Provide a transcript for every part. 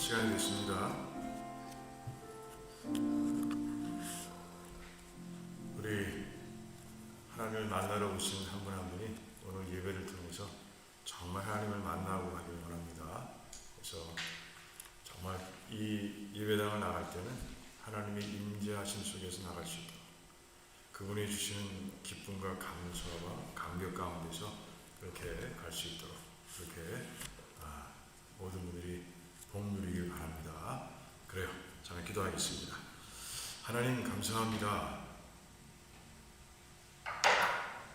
시간이 됐습니다. 우리 하나님을 만나러 오신 한 분 한 분이 오늘 예배를 통해서 정말 하나님을 만나고 가길 원합니다. 그래서 정말 이 예배당을 나갈 때는 하나님의 임재하심 속에서 나갈 수 있도록 그분이 주시는 기쁨과 감사와 감격 가운데서 그렇게 갈 수 있도록 그렇게 모든 분들이 복 누리길 바랍니다. 그래요. 저는 기도하겠습니다. 하나님 감사합니다.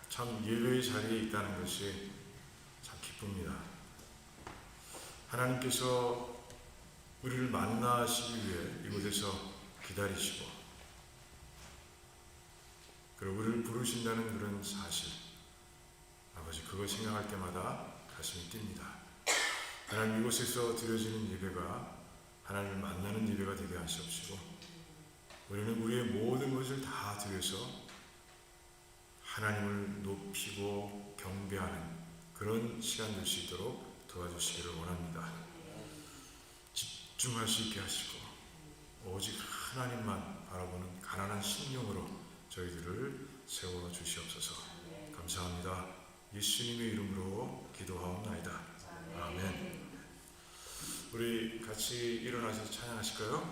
참 예배의 자리에 있다는 것이 참 기쁩니다. 하나님께서 우리를 만나시기 위해 이곳에서 기다리시고 그리고 우리를 부르신다는 그런 사실, 아버지 그걸 생각할 때마다 가슴이 뜁니다. 하나님 이곳에서 드려지는 예배가 하나님을 만나는 예배가 되게 하시옵시고 우리는 우리의 모든 것을 다 드려서 하나님을 높이고 경배하는 그런 시간 될 수 있도록 도와주시기를 원합니다. 집중할 수 있게 하시고 오직 하나님만 바라보는 가난한 심령으로 저희들을 세워 주시옵소서. 감사합니다. 예수님의 이름으로 기도하옵나이다. 아멘. 우리 같이 일어나셔서 찬양하실까요?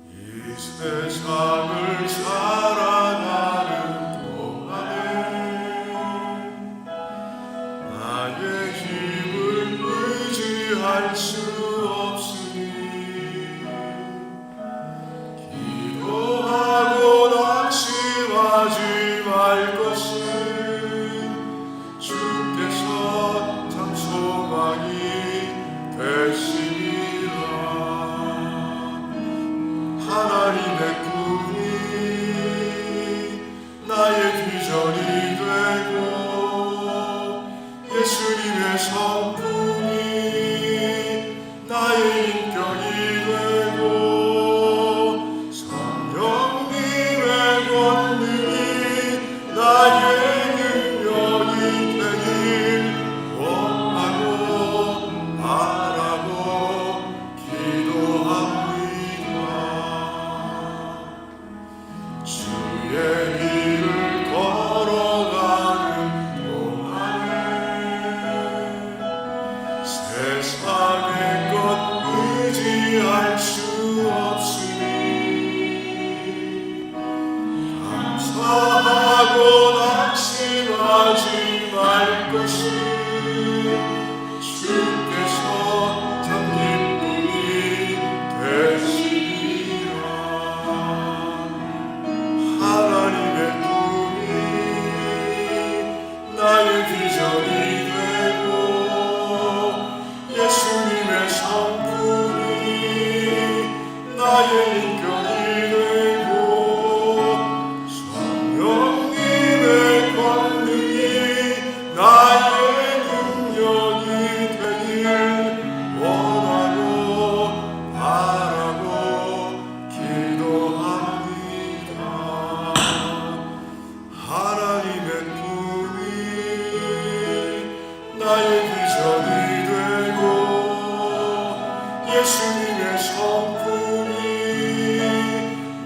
이 세상을 살아가는 동안에 나의 힘을 의지할 수 없으니 기도하고 낙심하지 말 것은 주께서 참 소망이 되시리라. 하나님의 꿈이 나의 비전이 되고 예수님의 성품이 나의 인격이 되고 성령님의 권능이 나의 능력이 되길 원하고 바라고 기도합니다. 주의 길을 걸어가는 동안에 세상의 것 의지할 수 없으니 감사하고 낙심하지 말 것은 주께서 참 기쁨이 되시리라. 하나님의 꿈이 나의 비전이 되고 예수님의 성품이 나의 인격이 되고 성령님의 권능이 나의 능력이 되길 원하고 바라고 기도합니다. 하나님의 꿈이 나의 비전이 되고 예수님의 성품이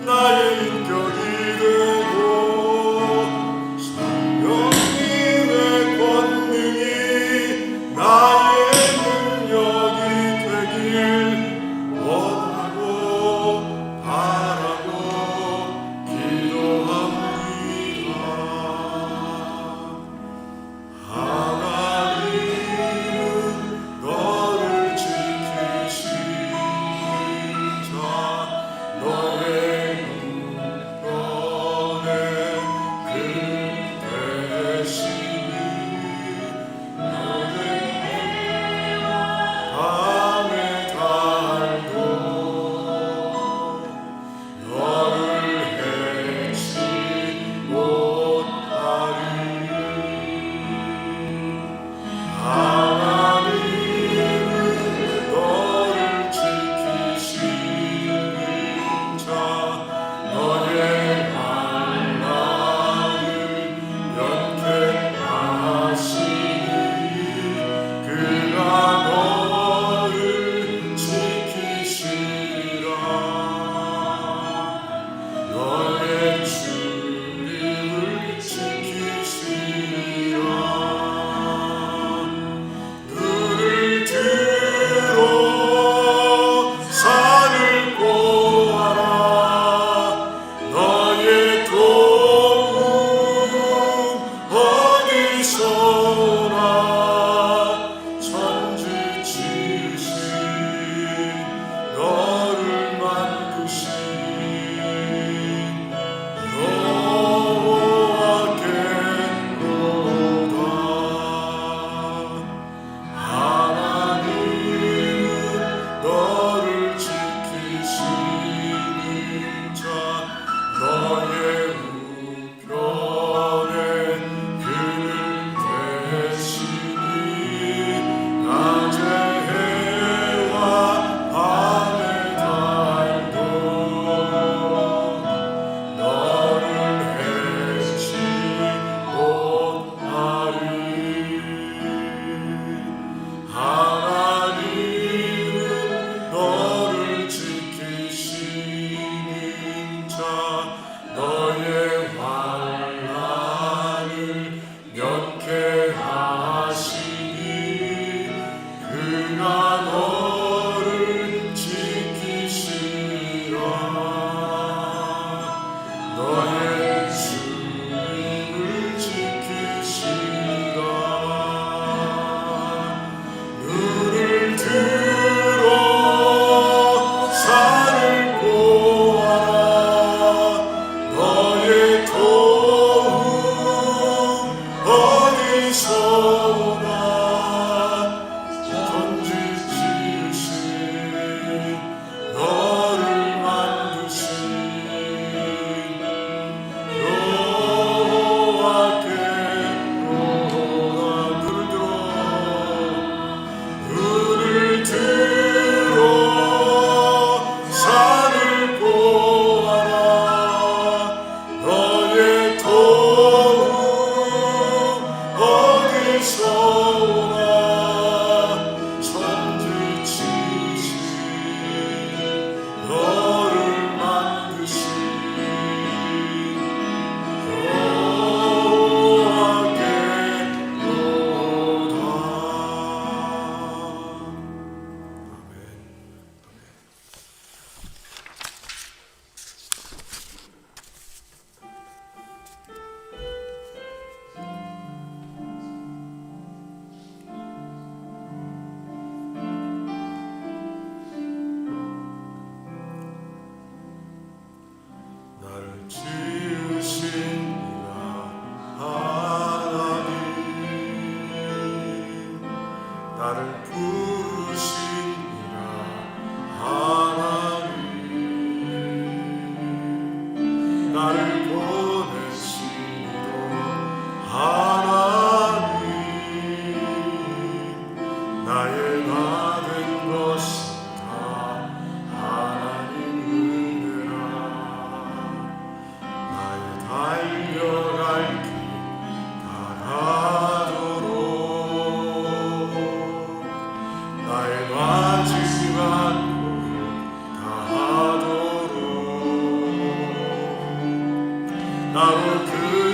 나의 인격이 되고 성령님의 권능이 나의 능력이 되길 원하고 바라고 기도합니다. 하나님은 너를 지키시니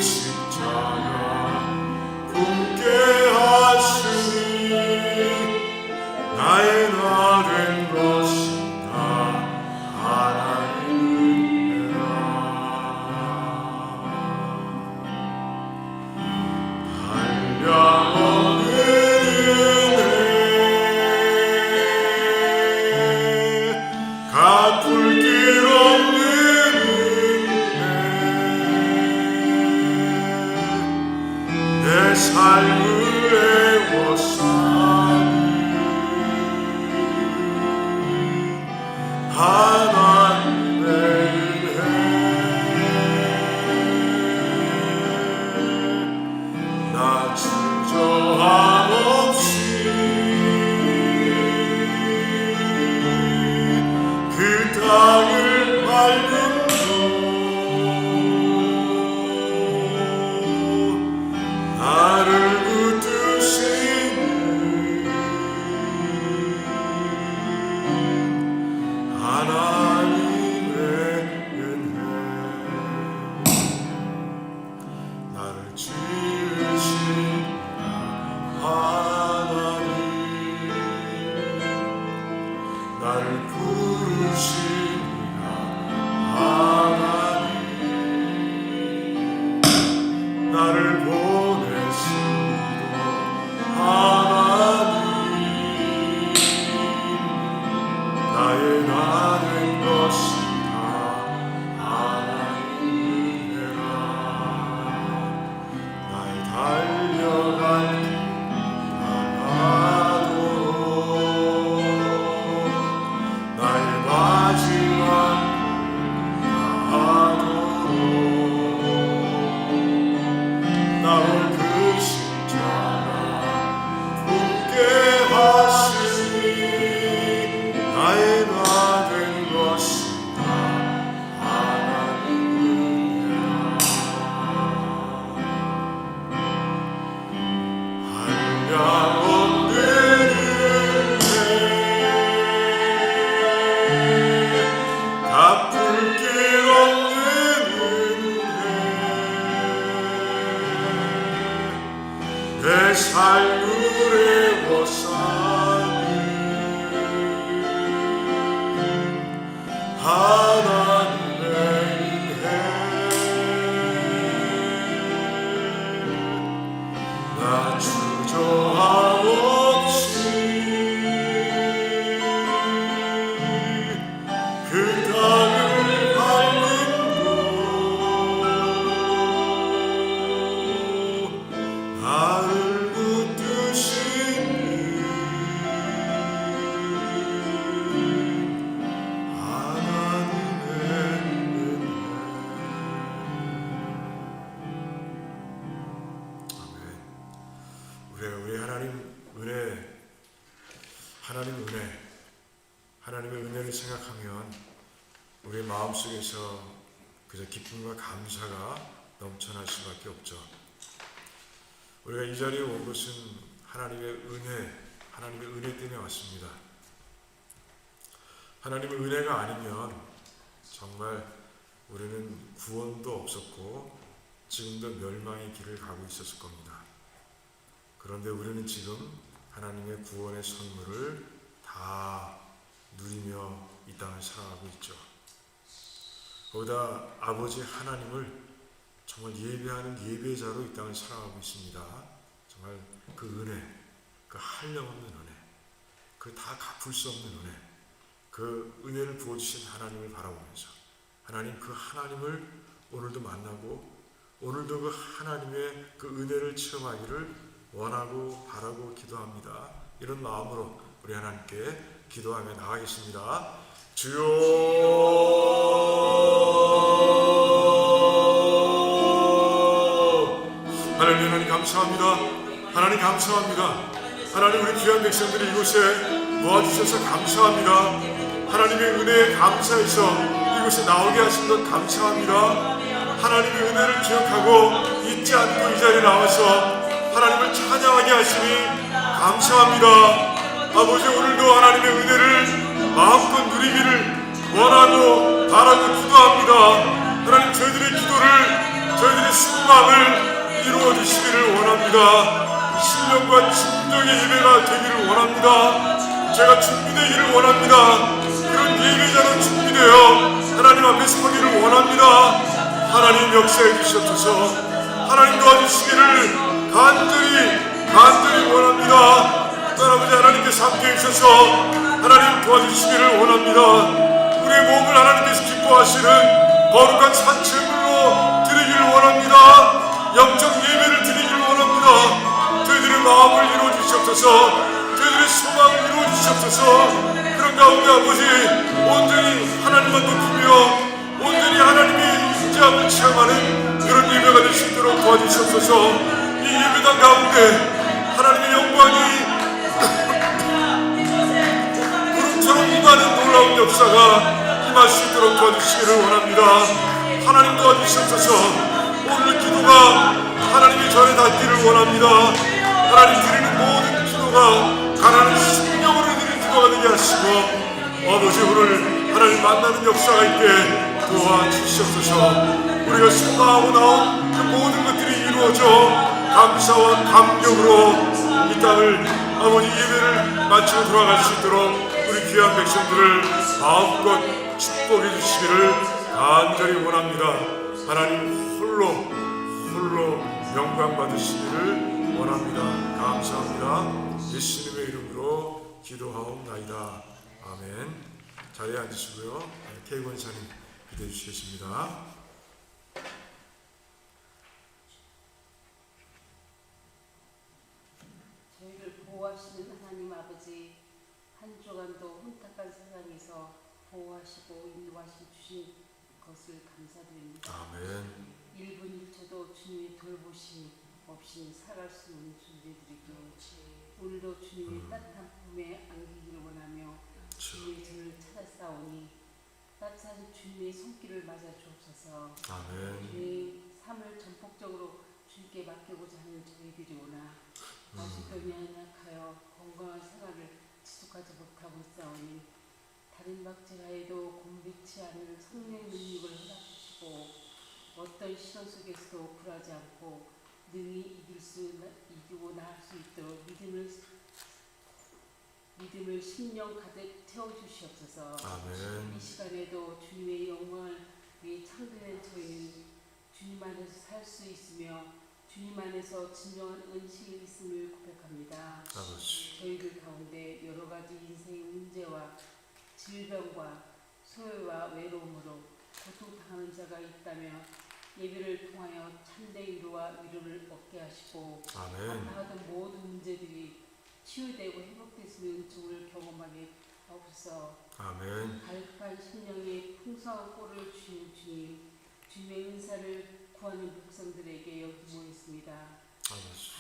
십자가 굳게 하시니 나의 나 된 것인가 하나님은 한량없는 은혜 갚을 길 없는 은혜 내 삶을 애워싸니 하나님의 은혜 나 주저함 없이 그 땅을 밟음으로 나를 붙드시는 하나님의 은혜 나를 지으신 하나님 나를 부르신 하나님 나를 보내시고 하나님 나의 나 된 것이다 하나님 은혜라 나의 달려갈 길 다하도록 나의 마지막 다하도록 나올 그 십자가 굳게 하시니 나의 나 된 것이다 하나님 은혜라 한량없는 은혜 갚을 길 없는 은혜 내 삶을 애워싸니 하나님의 은혜 나 주저함 없이 그 땅을 밟음으로 나를 붙드시는 하나님의 은혜 아멘. 우리 하나님 은혜 하나님의 은혜를 생각하면 우리의 마음속에서 그저 기쁨과 감사가 넘쳐날 수밖에 없죠. 우리가 이 자리에 온 것은 하나님의 은혜 때문에 왔습니다. 하나님의 은혜가 아니면 정말 우리는 구원도 없었고 지금도 멸망의 길을 가고 있었을 겁니다. 그런데 우리는 지금 하나님의 구원의 선물을 다 누리며 이 땅을 살아가고 있죠. 거기다 아버지 하나님을 정말 예배하는 예배자로 이 땅을 살아가고 있습니다. 정말 그 은혜, 그 한량없는 은혜, 그 다 갚을 수 없는 은혜, 그 은혜를 부어주신 하나님을 바라보면서 하나님 그 하나님을 오늘도 만나고 오늘도 그 하나님의 그 은혜를 체험하기를 원하고 바라고 기도합니다. 이런 마음으로 우리 하나님께 기도하며 나가겠습니다. 주여 하나님 감사합니다. 하나님 감사합니다. 하나님 우리 귀한 백성들이 이곳에 모아주셔서 감사합니다. 하나님의 은혜에 감사해서 이곳에 나오게 하신 것 감사합니다. 하나님의 은혜를 기억하고 잊지 않고 이 자리에 나와서 하나님을 찬양하게 하시니 감사합니다. 아버지 오늘도 하나님의 은혜를 마음껏 누리기를 원하고 바라고 기도합니다. 하나님 저희들의 기도를 저희들의 소망을 이루어 주시기를 원합니다. 신령과 진정의 예배가 되기를 원합니다. 제가 준비되기를 원합니다. 그런 예배자로 준비되어 하나님 앞에 서기를 원합니다. 하나님 역사해 주시옵소서. 하나님 도와주시기를 간절히 원합니다. 아버지 하나님께서 함께 해주셔서 하나님 도와주시기를 원합니다. 우리의 몸을 하나님께서 기뻐하시는 거룩한 산채물로 드리기를 원합니다. 영적 예배를 드리기를 원합니다. 저희들의 마음을 이루어 주시옵소서. 저희들의 소망을 이루어 주시옵소서. 그런 가운데 아버지 온전히 하나님만 높이며 온전히 하나님의 인자함을 체험하는 그런 예배가 될 수 있도록 도와주시옵소서. 이 예배당 가운데 하나님의 영광이 구름처럼 임하는 놀라운 역사가 임할 수 있도록 도와주시기를 원합니다. 하나님 도와주시옵소서. 오늘 기도가 하나님의 전에 닿기를 원합니다. 하나님 드리는 모든 기도가 가난한 심령으로 드리는 기도가 되게 하시고 아버지 오늘 하나님 만나는 역사가 있게 도와주시옵소서. 우리가 소망하고 나온 그 모든 것들이 이루어져 감사와 감격으로 이 땅을 아버지 예배를 마치고 돌아갈 수 있도록 우리 귀한 백성들을 마음껏 축복해 주시기를 간절히 원합니다. 하나님 홀로 영광 받으시기를 원합니다. 감사합니다. 예수님의 이름으로 기도하옵나이다. 아멘. 자리에 앉으시고요. K 권사님 기도해 주시겠습니다. 저희를 보호하시는 하나님 아버지, 한 주간도 혼탁한 세상에서 보호하시고 인도하시 주신 것을 감사드립니다. 아멘. 1분 1초도 주님의 돌보심 없이 살아갈 수 없는 존재들이기에 오늘도 주님의 따뜻한 품에 안기기를 원하며 주님의 전을 찾아싸우니 따뜻한 주님의 손길을 맞아 주옵소서. 아멘. 주의 삶을 전폭적으로 주님께 맡기고자 하는 저희들이 오나 아직도 연약하여 건강한 생활을 지속하지 못하고 있사오니 다른 박제하에도 곤비치 않은 성령 능력을 허락주시고 어떤 시련 속에서도 굴하지 않고 능히 이기고 나갈 수 있도록 믿음을 심령 가득 채워주시옵소서. 아멘. 이 시간에도 주님의 영광을 위해 창조된 저희는 주님 안에서 살 수 있으며 주님 안에서 진정한 은식이 있음을 고백합니다. 아버지. 저희들 가운데 여러 가지 인생의 문제와 질병과 소외와 외로움으로 고통당하는 자가 있다면 예배를 통하여 참된 위로와 위로를 얻게 하시고 아멘. 아파하던 모든 문제들이 치유되고 회복될 수 있는 은총을 경험하게 하옵소서. 아멘. 갈급한 심령에 풍성한 꼴을 주신 주님, 주님의 은사를 구하는 백성들에게 여기 모였습니다. 아버지.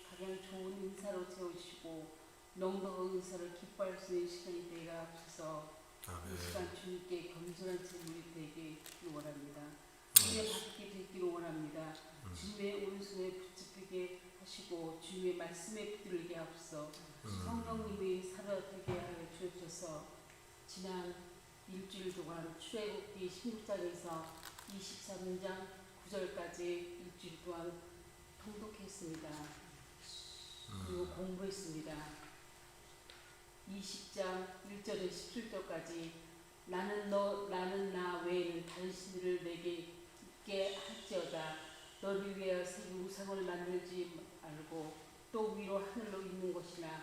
가장 좋은 인사로 채우시고 넉넉한 은사를 기뻐할 수 있는 시간이 되게 하옵소서. 이 시간 주님께 겸손한 제물이 되게 원합니다. 주님의 받게 되기를 원합니다. 주님의 오른손에 붙잡히게 하시고 주님의 말씀에 붙들게 하옵소서. 성령님이 살아되게 하여 주옵소서. 지난 일주일 동안 출애굽기 16장에서 23장 9절까지 일주일 동안 통독했습니다. 그리고 공부했습니다. 20장 1절에 17절까지 나는 나 외에는 다른 신들을 내게 있게 할지어다. 너를 위하여 새긴 우상을 만들지 말고 또 위로 하늘로 있는 것이나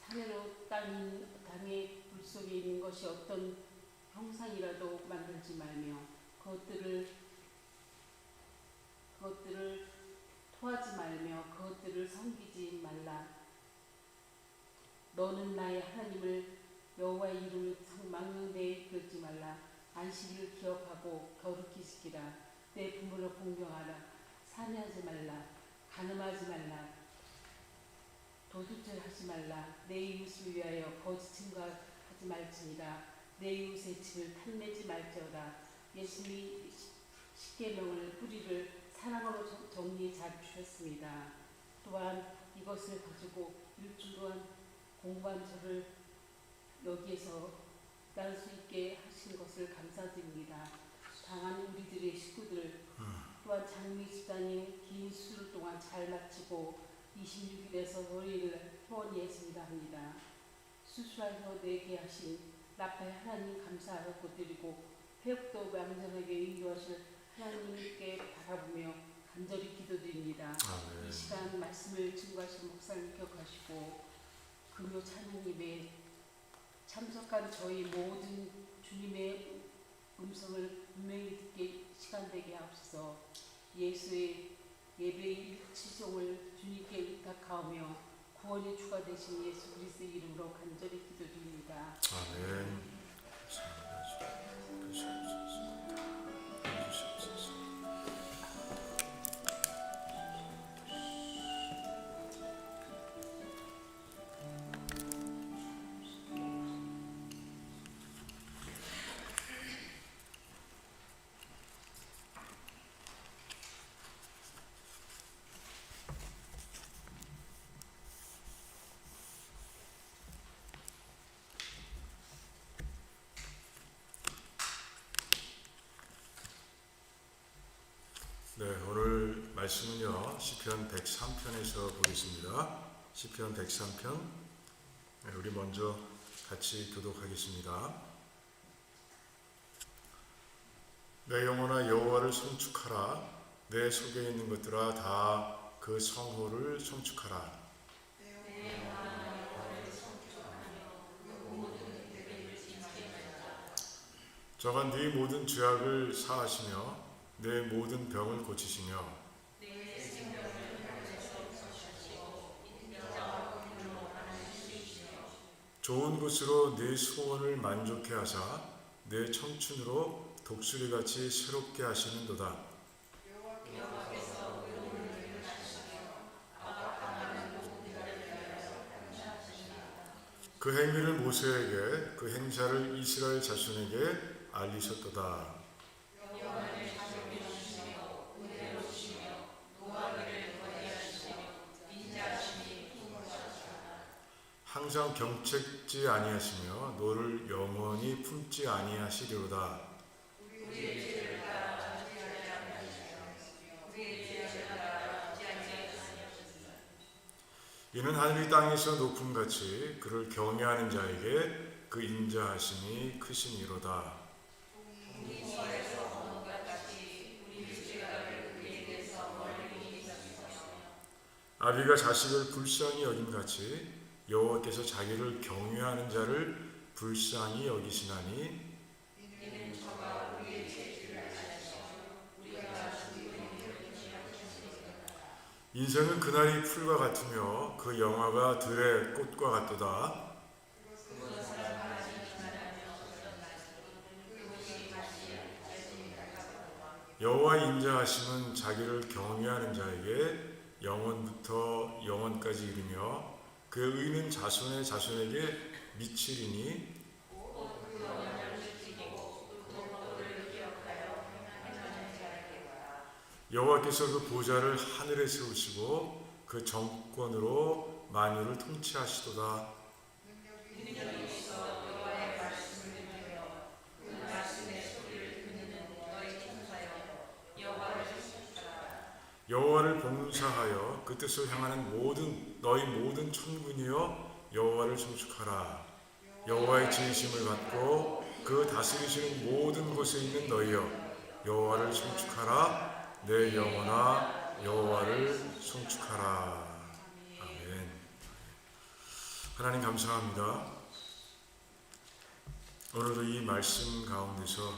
산으로 땅의 물속에 있는 것이 어떤 형상이라도 만들지 말며 그것들을 토하지 말며 그것들을 섬기지 말라. 너는 나의 하나님을 여호와의 이름을 망령되이 이끌지 말라. 안식일을 기억하고 거룩히 지키라. 내 부모를 공경하라. 살인하지 말라. 간음하지 말라. 도둑질 하지 말라. 내 이웃을 위하여 거짓 증거하지 말지니라. 내 이웃의 집을 탐내지 말지어다. 예수님이 십계명을 뿌리를 사랑으로 정리해 잘 주셨습니다. 또한 이것을 가지고 일주일 동안 공부한 저를 여기에서 날 수 있게 하신 것을 감사드립니다. 당한 우리들 또한 장미 집단이 긴 수를 동안 잘 마치고 26일에서 월요일날 후원 예습니다 합니다. 수술하셔 내게 하신 라파의 하나님 감사하고 드리고 회복도 완전하게 인도하실 하나님께 바라보며 간절히 기도드립니다. 이 시간 말씀을 증거하신 목사님 기억하시고 금요 찬양 예배에 참석한 저희 모든 주님의 음성을 분명히 듣게 시간 되게 하옵소서. 예수의 예배의 일치종을 주님께 의탁하오며 구원의 주가 되신 예수 그리스도의 이름으로 간절히 기도드립니다. 아멘. 네, 오늘 말씀은요 시편 103편에서 보겠습니다. 시편 103편 우리 먼저 같이 교독하겠습니다. 내 영혼아 여호와를 송축하라. 내 속에 있는 것들아 다 그 성호를 송축하라. 저가 네 모든 죄악을 사하시며 내 모든 병을 고치시며 좋은 것으로 네 소원을 만족해 하사 내 청춘으로 독수리같이 새롭게 하시는도다. 그 행위를 모세에게 그 행사를 이스라엘 자손에게 알리셨도다. 항상 경책지 아니하시며 너를 영원히 품지 아니하시리로다. 이는 하늘이 땅에서 높음같이 그를 경외하는 자에게 그 인자하심이 크시니로다. 아비가 자식을 불쌍히 여김같이 여호와께서 자기를 경외하는 자를 불쌍히 여기시나니 인생은 그날이 풀과 같으며 그 영화가 들의 꽃과 같도다. 여호와의 인자하심은 자기를 경외하는 자에게 영원부터 영원까지 이르며 그 의는 자손의 자손에게 미치리니 여호와께서 그 보좌를 하늘에 세우시고 그 정권으로 만유를 통치하시도다. 여호와를 봉사하여 그 뜻을 향하는 너희 모든 천군이여 여호와를 송축하라. 여호와의 지으심을 받고 그 다스리시는 모든 곳에 있는 너희여 여호와를 송축하라. 내 영혼아 여호와를 송축하라. 아멘. 하나님 감사합니다. 오늘도 이 말씀 가운데서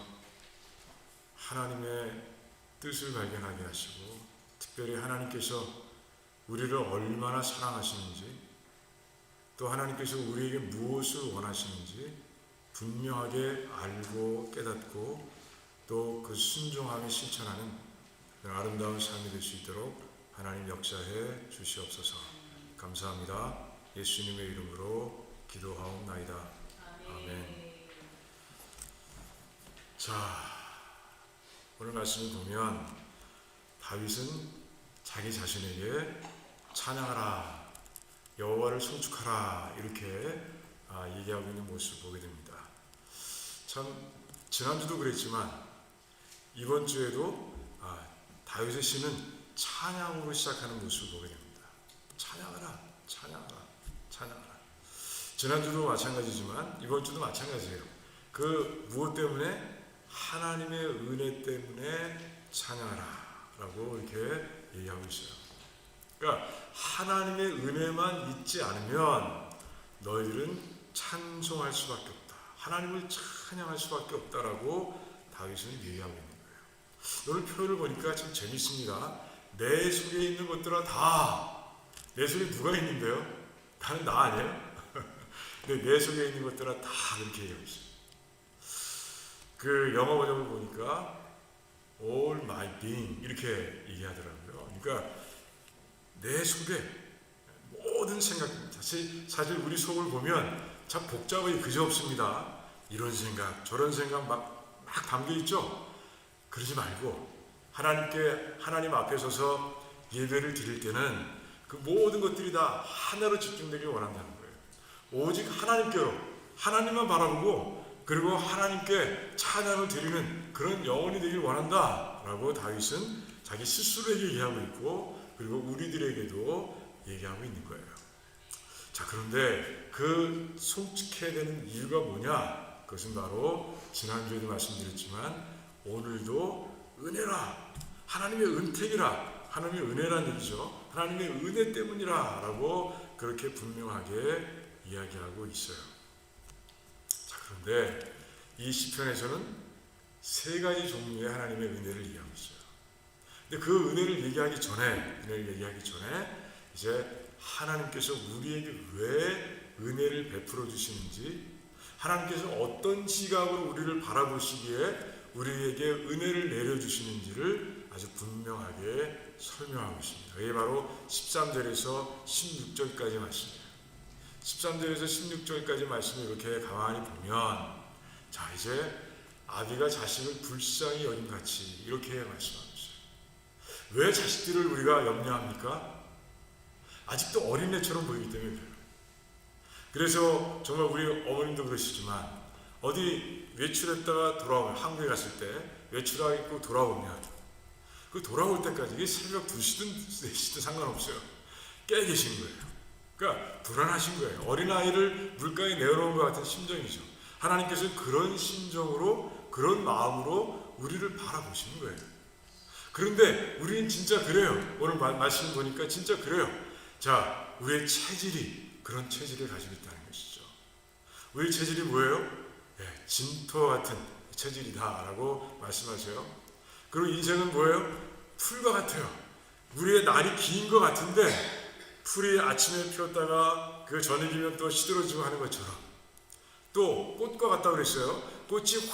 하나님의 뜻을 발견하게 하시고 특별히 하나님께서 우리를 얼마나 사랑하시는지 또 하나님께서 우리에게 무엇을 원하시는지 분명하게 알고 깨닫고 또 그 순종하며 실천하는 아름다운 삶이 될 수 있도록 하나님 역사해 주시옵소서. 감사합니다. 예수님의 이름으로 기도하옵나이다. 아멘. 자, 오늘 말씀을 보면 다윗은 자기 자신에게 찬양하라, 여호와를 송축하라 이렇게 얘기하고 있는 모습을 보게 됩니다. 참 지난주도 그랬지만 이번 주에도 다윗의 시는 찬양으로 시작하는 모습을 보게 됩니다. 찬양하라, 찬양하라, 찬양하라. 지난주도 마찬가지지만 이번 주도 마찬가지예요. 그 무엇 때문에? 하나님의 은혜 때문에 찬양하라 라고 이렇게 얘기하고 있어요. 그러니까 하나님의 은혜만 있지 않으면 너희들은 찬송할 수밖에 없다. 하나님을 찬양할 수밖에 없다라고 다윗은 얘기하고 있는 거예요. 오늘 표현을 보니까 참 재밌습니다. 내 속에 있는 것들은 다 내 속에 누가 있는데요? 다는 나 아니에요? 근데 내 속에 있는 것들은 다 그렇게 얘기하고 있어요. 그 영어 번역을 보니까 all my being 이렇게 얘기하더라고요. 그러니까 내 속에 모든 생각입니다. 사실 우리 속을 보면 참 복잡하게 그지없습니다. 이런 생각, 저런 생각 막 담겨 있죠. 그러지 말고 하나님 앞에 서서 예배를 드릴 때는 그 모든 것들이 다 하나로 집중되길 원한다는 거예요. 오직 하나님께로 하나님만 바라보고 그리고 하나님께 찬양을 드리는 그런 영혼이 되길 원한다라고 다윗은 자기 스스로에게 얘기하고 있고 그리고 우리들에게도 얘기하고 있는 거예요. 자, 그런데 그 솔직해야 되는 이유가 뭐냐? 그것은 바로 지난주에도 말씀드렸지만 오늘도 은혜라, 하나님의 은택이라, 하나님의 은혜란 얘기죠. 하나님의 은혜 때문이라 라고 그렇게 분명하게 이야기하고 있어요. 자, 그런데 이 시편에서는 세 가지 종류의 하나님의 은혜를 얘기하고 있어요. 근데 그 은혜를 얘기하기 전에 이제 하나님께서 우리에게 왜 은혜를 베풀어 주시는지, 하나님께서 어떤 시각으로 우리를 바라보시기에 우리에게 은혜를 내려주시는지를 아주 분명하게 설명하고 있습니다. 이게 바로 13절에서 16절까지 말씀이에요. 13절에서 16절까지 말씀을 이렇게 가만히 보면, 자, 이제 아비가 자식을 불쌍히 여김같이 이렇게 말씀하고 있어요. 왜 자식들을 우리가 염려합니까? 아직도 어린애처럼 보이기 때문에 그래요. 그래서 정말 우리 어머님도 그러시지만 어디 외출했다가 돌아오면, 한국에 갔을 때 외출하고 돌아오면 그 돌아올 때까지 이게 새벽 2시든 4시든 상관없어요. 깨 계신 거예요. 그러니까 불안하신 거예요. 어린아이를 물가에 내어놓은 것 같은 심정이죠. 하나님께서는 그런 심정으로, 그런 마음으로 우리를 바라보시는 거예요. 그런데 우리는 진짜 그래요. 오늘 말씀 보니까 진짜 그래요. 자, 우리의 체질이 그런 체질을 가지고 있다는 것이죠. 우리의 체질이 뭐예요? 진토와 같은 체질이다라고 말씀하세요. 그리고 인생은 뭐예요? 풀과 같아요. 우리의 날이 긴 것 같은데 풀이 아침에 피었다가 그 저녁이면 또 시들어지고 하는 것처럼, 또 꽃과 같다고 그랬어요. 꽃이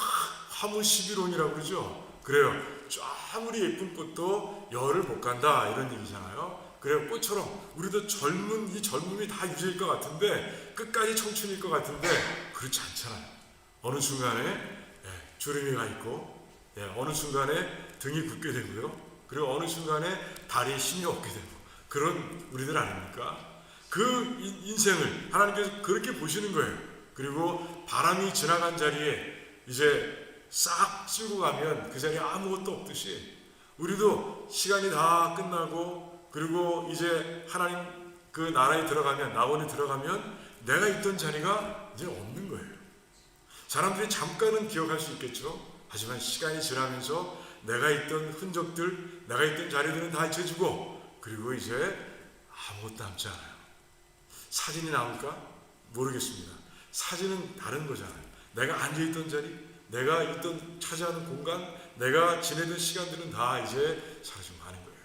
화무 11온이라고 그러죠. 그래요. 아무리 예쁜 꽃도 열을 못 간다 이런 얘기잖아요. 그래요. 꽃처럼 우리도 이 젊음이 다 유지일 것 같은데, 끝까지 청춘일 것 같은데 그렇지 않잖아요. 어느 순간에 주름이가 있고, 어느 순간에 등이 굳게 되고요. 그리고 어느 순간에 다리에 힘이 없게 되고, 그런 우리들 아닙니까? 그 인생을 하나님께서 그렇게 보시는 거예요. 그리고 바람이 지나간 자리에 이제 싹 쓸고 가면 그 자리에 아무것도 없듯이 우리도 시간이 다 끝나고, 그리고 이제 하나님 그 나라에 들어가면, 낙원에 들어가면 내가 있던 자리가 이제 없는 거예요. 사람들이 잠깐은 기억할 수 있겠죠. 하지만 시간이 지나면서 내가 있던 흔적들, 내가 있던 자리들은 다 잊혀지고, 그리고 이제 아무것도 남지 않아요. 사진이 나올까? 모르겠습니다. 사진은 다른 거잖아요. 내가 앉아있던 자리, 내가 차지하는 공간, 내가 지내던 시간들은 다 이제 사라지고 마는 거예요.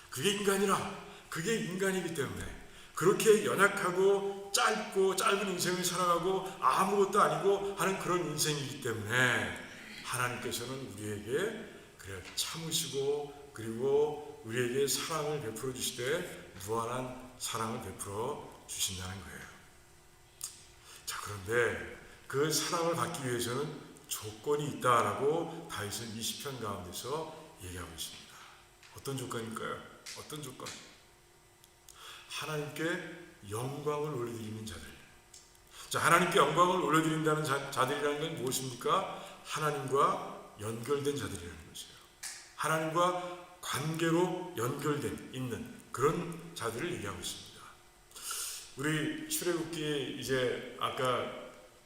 그게 인간이라, 그게 인간이기 때문에 그렇게 연약하고 짧은 인생을 살아가고 아무것도 아니고 하는 그런 인생이기 때문에 하나님께서는 우리에게 그래 참으시고, 그리고 우리에게 사랑을 베풀어 주시되 무한한 사랑을 베풀어 주신다는 거예요. 자, 그런데 그 사랑을 받기 위해서는 조건이 있다라고 다윗은 이 시편 가운데서 얘기하고 있습니다. 어떤 조건일까요? 어떤 조건? 하나님께 영광을 올려드리는 자들. 자, 하나님께 영광을 올려드린다는 자들이라는 건 무엇입니까? 하나님과 연결된 자들이라는 것이에요. 하나님과 관계로 연결된 있는 그런 자들을 얘기하고 있습니다. 우리 출애굽기 이제 아까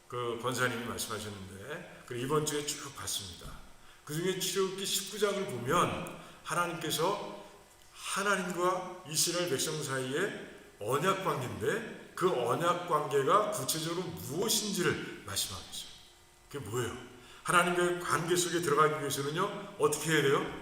그 권사님이 말씀하셨는데 그 이번 주에 쭉 봤습니다. 그 중에 출애굽기 19장을 보면 하나님께서 하나님과 이스라엘 백성 사이에 언약 관계인데 그 언약 관계가 구체적으로 무엇인지를 말씀하고 있어요. 그게 뭐예요? 하나님의 관계 속에 들어가기 위해서는요 어떻게 해야 돼요?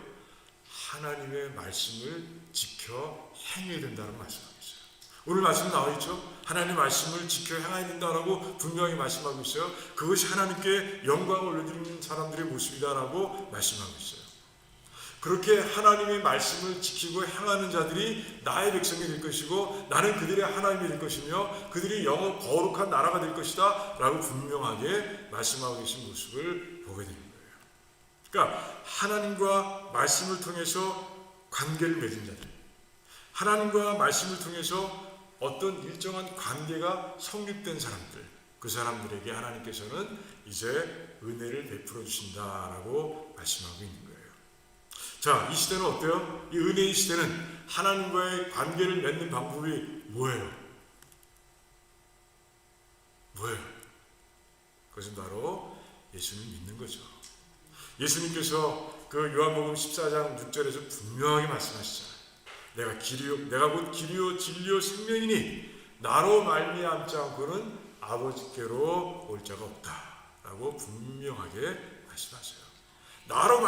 하나님의 말씀을 지켜 행해야 된다는 말씀하고 있어요. 오늘 말씀 나와 있죠? 하나님의 말씀을 지켜 행해야 된다라고 분명히 말씀하고 있어요. 그것이 하나님께 영광을 올려드리는 사람들의 모습이다라고 말씀하고 있어요. 그렇게 하나님의 말씀을 지키고 행하는 자들이 나의 백성이 될 것이고 나는 그들의 하나님이 될 것이며 그들이 영원 거룩한 나라가 될 것이다 라고 분명하게 말씀하고 계신 모습을 보게 됩니다. 그러니까 하나님과 말씀을 통해서 관계를 맺은 자들, 하나님과 말씀을 통해서 어떤 일정한 관계가 성립된 사람들, 그 사람들에게 하나님께서는 이제 은혜를 베풀어 주신다라고 말씀하고 있는 거예요. 자, 이 시대는 어때요? 이 은혜의 시대는 하나님과의 관계를 맺는 방법이 뭐예요? 뭐예요? 그것은 바로 예수를 믿는 거죠. 예수님께서 그 요한복음 14장 6절에서 분명하게 말씀하시잖아요. 내가 곧 길이요 진리요 생명이니 나로 말미암지 않고는 아버지께로 올 자가 없다라고 분명하게 말씀하세요. 나로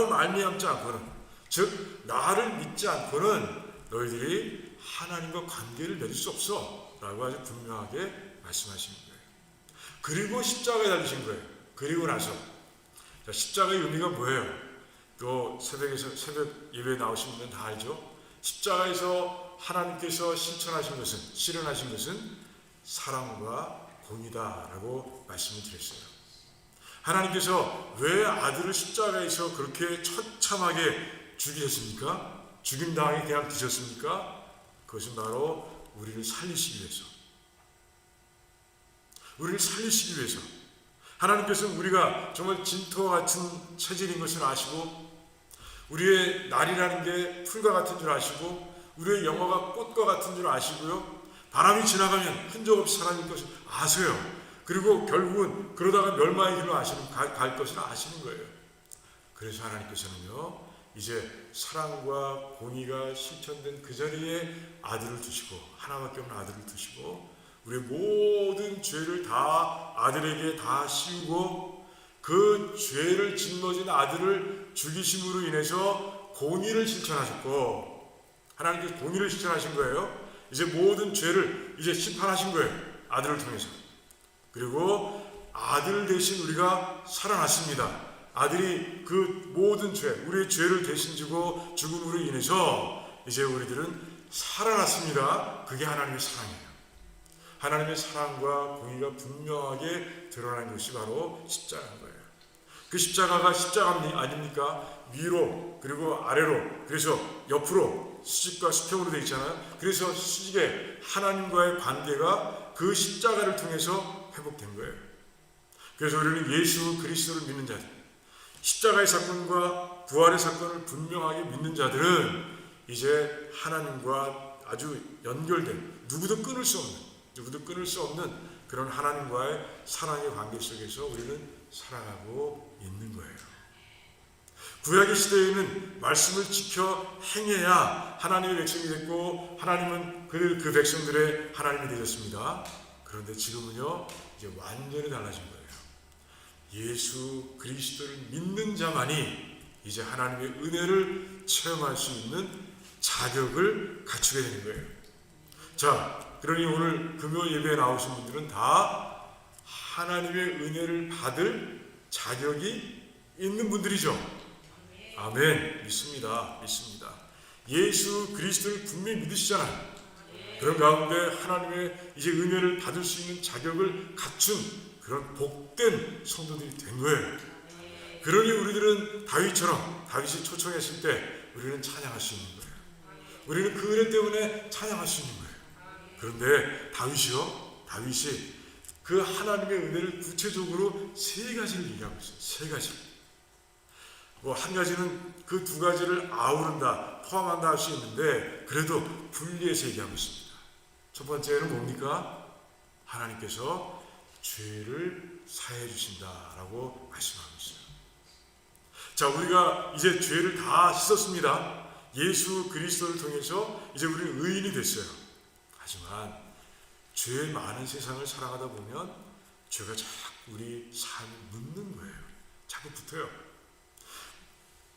말미암지 않고는 즉 나를 믿지 않고는 너희들이 하나님과 관계를 맺을 수 없어 라고 아주 분명하게 말씀하시는 거예요. 그리고 십자가에 달리신 거예요. 그리고 나서 자, 십자가의 의미가 뭐예요? 또 새벽 예배에 나오신 분들은 다 알죠? 십자가에서 하나님께서 실현하신 것은 사랑과 공의다라고 말씀을 드렸어요. 하나님께서 왜 아들을 십자가에서 그렇게 처참하게 죽이셨습니까? 죽임당하게 그냥 두셨습니까? 그것은 바로 우리를 살리시기 위해서 하나님께서는 우리가 정말 진토와 같은 체질인 것을 아시고 우리의 날이라는 게 풀과 같은 줄 아시고 우리의 영혼가 꽃과 같은 줄 아시고요. 바람이 지나가면 흔적 없이 사라질 것을 아세요. 그리고 결국은 그러다가 멸망의 길로 갈 것을 아시는 거예요. 그래서 하나님께서는요. 이제 사랑과 공의가 실천된 그 자리에 아들을 두시고 하나밖에 없는 아들을 두시고 우리의 모든 죄를 다 아들에게 다 씌우고 그 죄를 짊어진 아들을 죽이심으로 인해서 공의를 실천하셨고 하나님께서 공의를 실천하신 거예요. 이제 모든 죄를 이제 심판하신 거예요. 아들을 통해서. 그리고 아들 대신 우리가 살아났습니다. 아들이 그 모든 죄, 우리의 죄를 대신 지고 죽음으로 인해서 이제 우리들은 살아났습니다. 그게 하나님의 사랑이에요. 하나님의 사랑과 공의가 분명하게 드러난 것이 바로 십자가인 거예요. 그 십자가가 십자가 아닙니까? 위로 그리고 아래로 그래서 옆으로 수직과 수평으로 되어 있잖아요. 그래서 수직에 하나님과의 관계가 그 십자가를 통해서 회복된 거예요. 그래서 우리는 예수 그리스도를 믿는 자들, 십자가의 사건과 부활의 사건을 분명하게 믿는 자들은 이제 하나님과 아주 연결된 누구도 끊을 수 없는 그런 하나님과의 사랑의 관계 속에서 우리는 살아가고 있는 거예요. 구약의 시대에는 말씀을 지켜 행해야 하나님의 백성이 됐고 하나님은 그 백성들의 하나님이 되셨습니다. 그런데 지금은요 이제 완전히 달라진 거예요. 예수 그리스도를 믿는 자만이 이제 하나님의 은혜를 체험할 수 있는 자격을 갖추게 되는 거예요. 자, 그러니 오늘 금요 예배에 나오신 분들은 다 하나님의 은혜를 받을 자격이 있는 분들이죠. 아멘. 믿습니다. 예수 그리스도를 분명히 믿으시잖아요. 그런 가운데 하나님의 이제 은혜를 받을 수 있는 자격을 갖춘 그런 복된 성도들이 된 거예요. 그러니 우리들은 다윗이 초청했을 때 우리는 찬양할 수 있는 거예요. 우리는 그 은혜 때문에 찬양할 수 있는 거예요. 그런데 다윗이 그 하나님의 은혜를 구체적으로 세 가지를 얘기하고 있어요. 세 가지. 뭐 한 가지는 그 두 가지를 아우른다, 포함한다 할 수 있는데 그래도 분리해서 얘기하고 있습니다. 첫 번째는 뭡니까? 하나님께서 죄를 사해 주신다라고 말씀하고 있어요. 자, 우리가 이제 죄를 다 씻었습니다. 예수 그리스도를 통해서 이제 우리는 의인이 됐어요. 하지만 죄 많은 세상을 살아가다 보면 죄가 자꾸 우리 삶에 묻는 거예요. 자꾸 붙어요.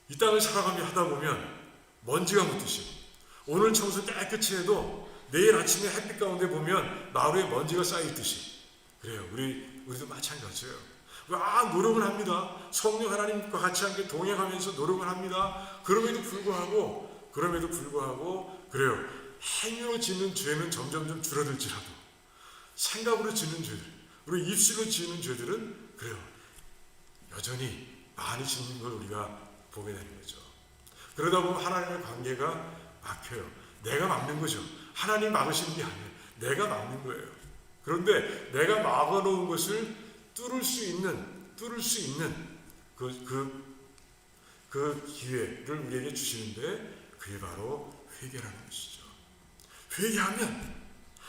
이 땅을 살아가며 하다 보면 먼지가 묻듯이 오늘 청소 깨끗이 해도 내일 아침에 햇빛 가운데 보면 마루에 먼지가 쌓여있듯이 그래요. 우리도 마찬가지예요. 노력을 합니다. 성령 하나님과 같이 함께 동행하면서 노력을 합니다. 그럼에도 불구하고 그래요. 행위로 짓는 죄는 점점 줄어들지라도 생각으로 짓는 죄들, 그리고 입술로 짓는 죄들은 그래요. 여전히 많이 짓는 걸 우리가 보게 되는 거죠. 그러다 보면 하나님의 관계가 막혀요. 내가 막는 거죠. 하나님 막으시는 게 아니에요. 내가 막는 거예요. 그런데 내가 막아놓은 것을 뚫을 수 있는 그 기회를 우리에게 주시는데 그게 바로 회개라는 것이죠. 회개하면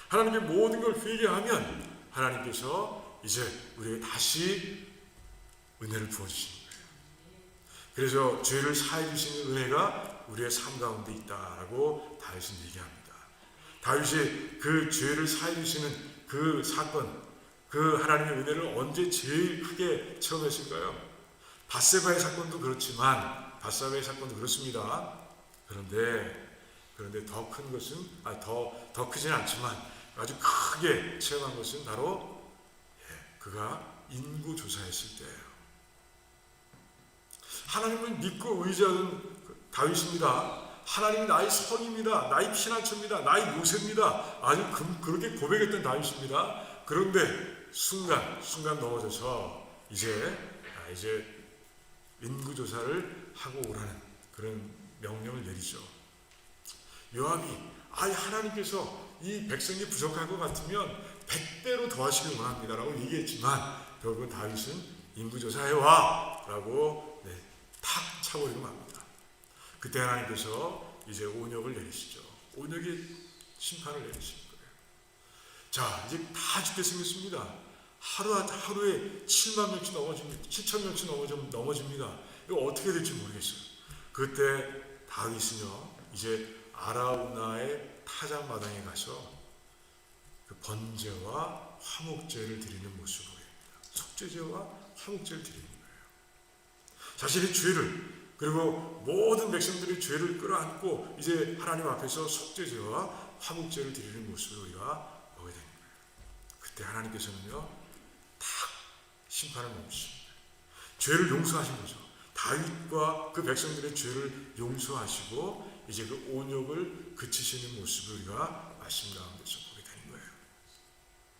하나님의 모든 걸 회개하면 하나님께서 이제 우리에게 다시 은혜를 부어주시는 거예요. 그래서 죄를 사해 주시는 은혜가 우리의 삶 가운데 있다라고 다윗은 얘기합니다. 다윗이 그 죄를 사해 주시는 그 사건, 그 하나님의 은혜를 언제 제일 크게 체험했을까요? 밧세바의 사건도 그렇지만 밧세바의 사건도 그렇습니다. 그런데 더 큰 것은 더 크진 않지만 아주 크게 체험한 것은 바로 그가 인구조사했을 때예요. 하나님을 믿고 의지하는 다윗입니다. 하나님 나의 성입니다. 나의 피난처입니다. 나의 요새입니다. 아주 그렇게 고백했던 다윗입니다. 그런데 순간 넘어져서 이제 인구조사를 하고 오라는 그런 명령을 내리죠. 요압이 하나님께서 이 백성이 부족할 것 같으면 100배로 더하시길 원합니다라고 얘기했지만 결국은 다윗은 인구조사해와 라고 탁 차버리고 맙니다. 그때 하나님께서 이제 온역을 내리시죠. 온역의 심판을 내리시는 거예요. 자, 이제 다 죽게 생겼습니다. 하루에 7만 명씩 넘어집니다. 7천 명씩 넘어집니다. 이거 어떻게 될지 모르겠어요. 그때 다윗은요, 이제 아라우나의 타작마당에 가서 그 번제와 화목제를 드리는 모습을 보입니다. 속죄제와 화목제를 드리는 거예요. 자신의 죄를, 그리고 모든 백성들의 죄를 끌어안고 이제 하나님 앞에서 속죄제와 화목제를 드리는 모습을 우리가 보게 됩니다. 그때 하나님께서는요, 탁 심판을 멈추십니다. 죄를 용서하신 거죠. 다윗과 그 백성들의 죄를 용서하시고 이제 그 온역을 그치시는 모습을 우리가 말씀 가운데서 보게 되는 거예요.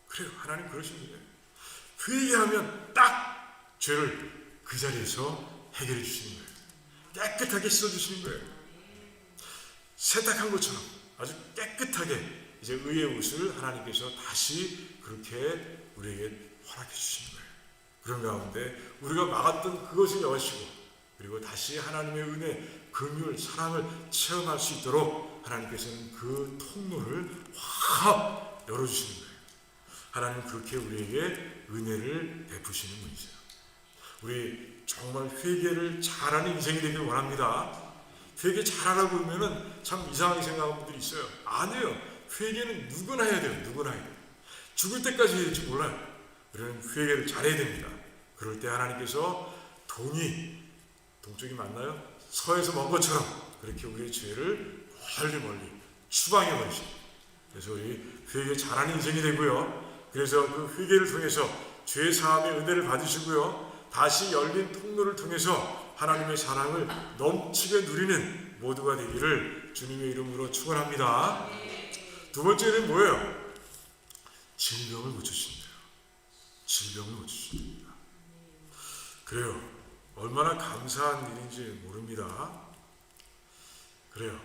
그래요. 하나님 그러신 거예요. 회개하면 딱 죄를 그 자리에서 해결해 주시는 거예요. 깨끗하게 씻어주시는 거예요. 세탁한 것처럼 아주 깨끗하게 이제 의의 옷을 하나님께서 다시 그렇게 우리에게 허락해 주시는 거예요. 그런 가운데 우리가 막았던 그것을 여시고 그리고 다시 하나님의 은혜, 긍휼, 사랑을 체험할 수 있도록 하나님께서는 그 통로를 확 열어주시는 거예요. 하나님 그렇게 우리에게 은혜를 베푸시는 분이세요. 우리 정말 회개를 잘하는 인생이 되길 원합니다. 회개 잘하라고 그러면은 참 이상하게 생각하는 분들이 있어요. 안 해요. 회개는 누구나 해야 돼요. 누구나 해야 돼요. 죽을 때까지 해야 될지 몰라요. 우리는 회개를 잘해야 됩니다. 그럴 때 하나님께서 동쪽이 맞나요? 서에서 먼 것처럼 그렇게 우리의 죄를 멀리 추방해 버리십니다. 그래서 우리 회개 잘하는 인생이 되고요. 그래서 그 회개를 통해서 죄 사함의 은혜를 받으시고요. 다시 열린 통로를 통해서 하나님의 사랑을 넘치게 누리는 모두가 되기를 주님의 이름으로 축원합니다. 두 번째는 뭐예요? 질병을 고치신대요. 질병을 고치십니다. 그래요. 얼마나 감사한 일인지 모릅니다. 그래요.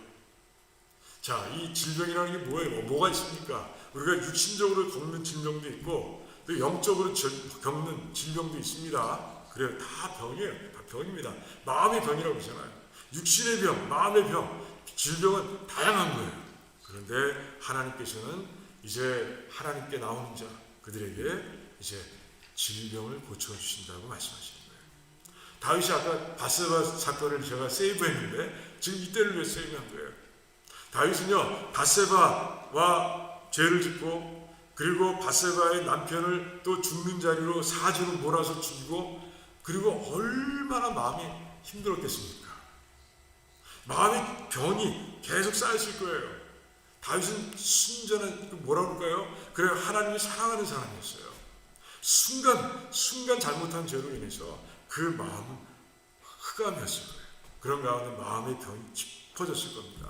자, 이 질병이라는 게 뭐예요? 뭐가 있습니까? 우리가 육신적으로 겪는 질병도 있고 또 영적으로 겪는 질병도 있습니다. 그래요. 다 병이에요. 다 병입니다. 마음의 병이라고 그러잖아요. 육신의 병, 마음의 병, 질병은 다양한 거예요. 그런데 하나님께서는 이제 하나님께 나오는 자 그들에게 이제 질병을 고쳐주신다고 말씀하시는 거예요. 다윗이 아까 바세바 사건을 제가 세이브했는데 지금 이때를 왜 세이브한 거예요? 다윗은요 바세바와 죄를 짓고 그리고 바세바의 남편을 또 죽는 자리로 사주로 몰아서 죽이고 그리고 얼마나 마음이 힘들었겠습니까? 마음의 병이 계속 쌓였을 거예요. 다윗은 순전한 뭐라 그럴까요? 그래 하나님을 사랑하는 사람이었어요. 순간 잘못한 죄로 인해서 그 마음은 흑암이었을 거예요. 그런 가운데 마음의 병이 깊어졌을 겁니다.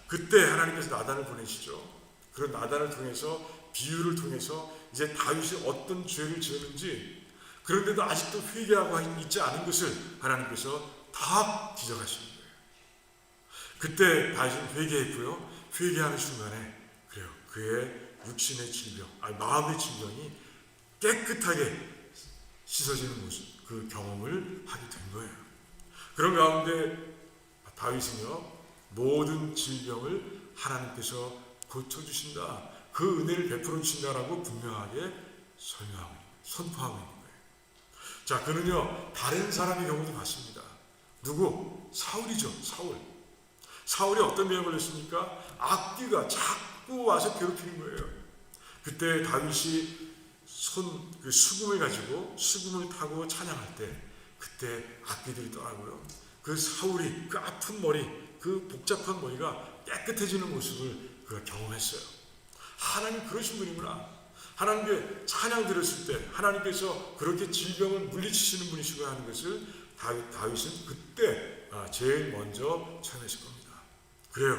그때 하나님께서 나단을 보내시죠. 그런 나단을 통해서 비유를 통해서 이제 다윗이 어떤 죄를 지었는지 그런데도 아직도 회개하고 있지 않은 것을 하나님께서 다 지적하시는 거예요. 그때 다윗은 회개했고요. 회개하는 순간에 그래요. 그의 육신의 질병, 마음의 질병이 깨끗하게 씻어지는 모습, 그 경험을 하게 된 거예요. 그런 가운데 다윗은요, 모든 질병을 하나님께서 고쳐주신다, 그 은혜를 베풀어 주신다라고 분명하게 선포하고 있는 거예요. 자, 그는요, 다른 사람의 경우도 봤습니다. 누구? 사울이죠, 사울. 사울이 어떤 병을 걸렸습니까? 악귀가 자꾸 와서 괴롭히는 거예요. 그때 다윗이 그 수금을 가지고 수금을 타고 찬양할 때 그때 악귀들이 떠나고요. 그 사울이 그 아픈 머리, 그 복잡한 머리가 깨끗해지는 모습을 그가 경험했어요. 하나님 그러신 분이구나. 하나님께 찬양 드렸을 때 하나님께서 그렇게 질병을 물리치시는 분이시고 하는 것을 다윗은 그때 제일 먼저 체험했을 겁니다. 그래요.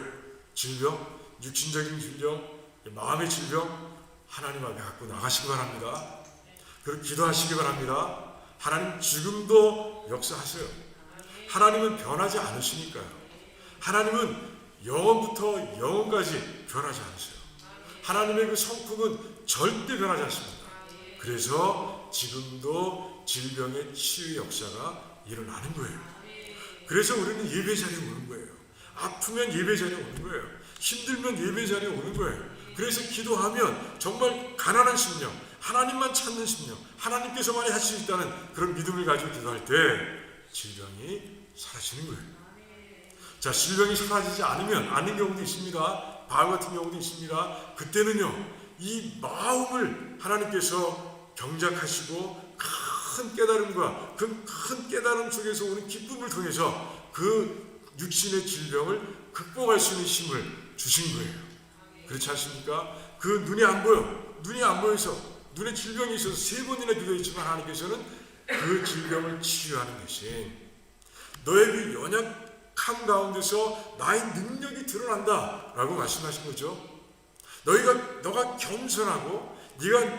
질병, 육신적인 질병, 마음의 질병 하나님 앞에 갖고 나가시기 바랍니다. 그리고 기도하시기 바랍니다. 하나님 지금도 역사하세요. 하나님은 변하지 않으시니까요. 하나님은 영원부터 영원까지 변하지 않으세요. 하나님의 그 성품은 절대 변하지 않습니다. 그래서 지금도 질병의 치유 역사가 일어나는 거예요. 그래서 우리는 예배 자리에 오는 거예요. 아프면 예배 자리에 오는 거예요. 힘들면 예배 자리에 오는 거예요. 그래서 기도하면 정말 가난한 심령, 하나님만 찾는 심령, 하나님께서만이 할 수 있다는 그런 믿음을 가지고 기도할 때 질병이 사라지는 거예요. 자, 질병이 사라지지 않는 경우도 있습니다. 바울 같은 경우도 있습니다. 그때는요, 이 마음을 하나님께서 경작하시고 큰 깨달음과 그 큰 깨달음 속에서 오는 기쁨을 통해서 그 육신의 질병을 극복할 수 있는 힘을 주신 거예요. 그렇지 않습니까? 그 눈이 안 보여. 눈이 안 보여서 눈에 질병이 있어서 3번이나 기도했지만 하나님께서는 그 질병을 치유하는 대신 너의 그 연약함 가운데서 나의 능력이 드러난다 라고 말씀하신 거죠. 너가 겸손하고 네가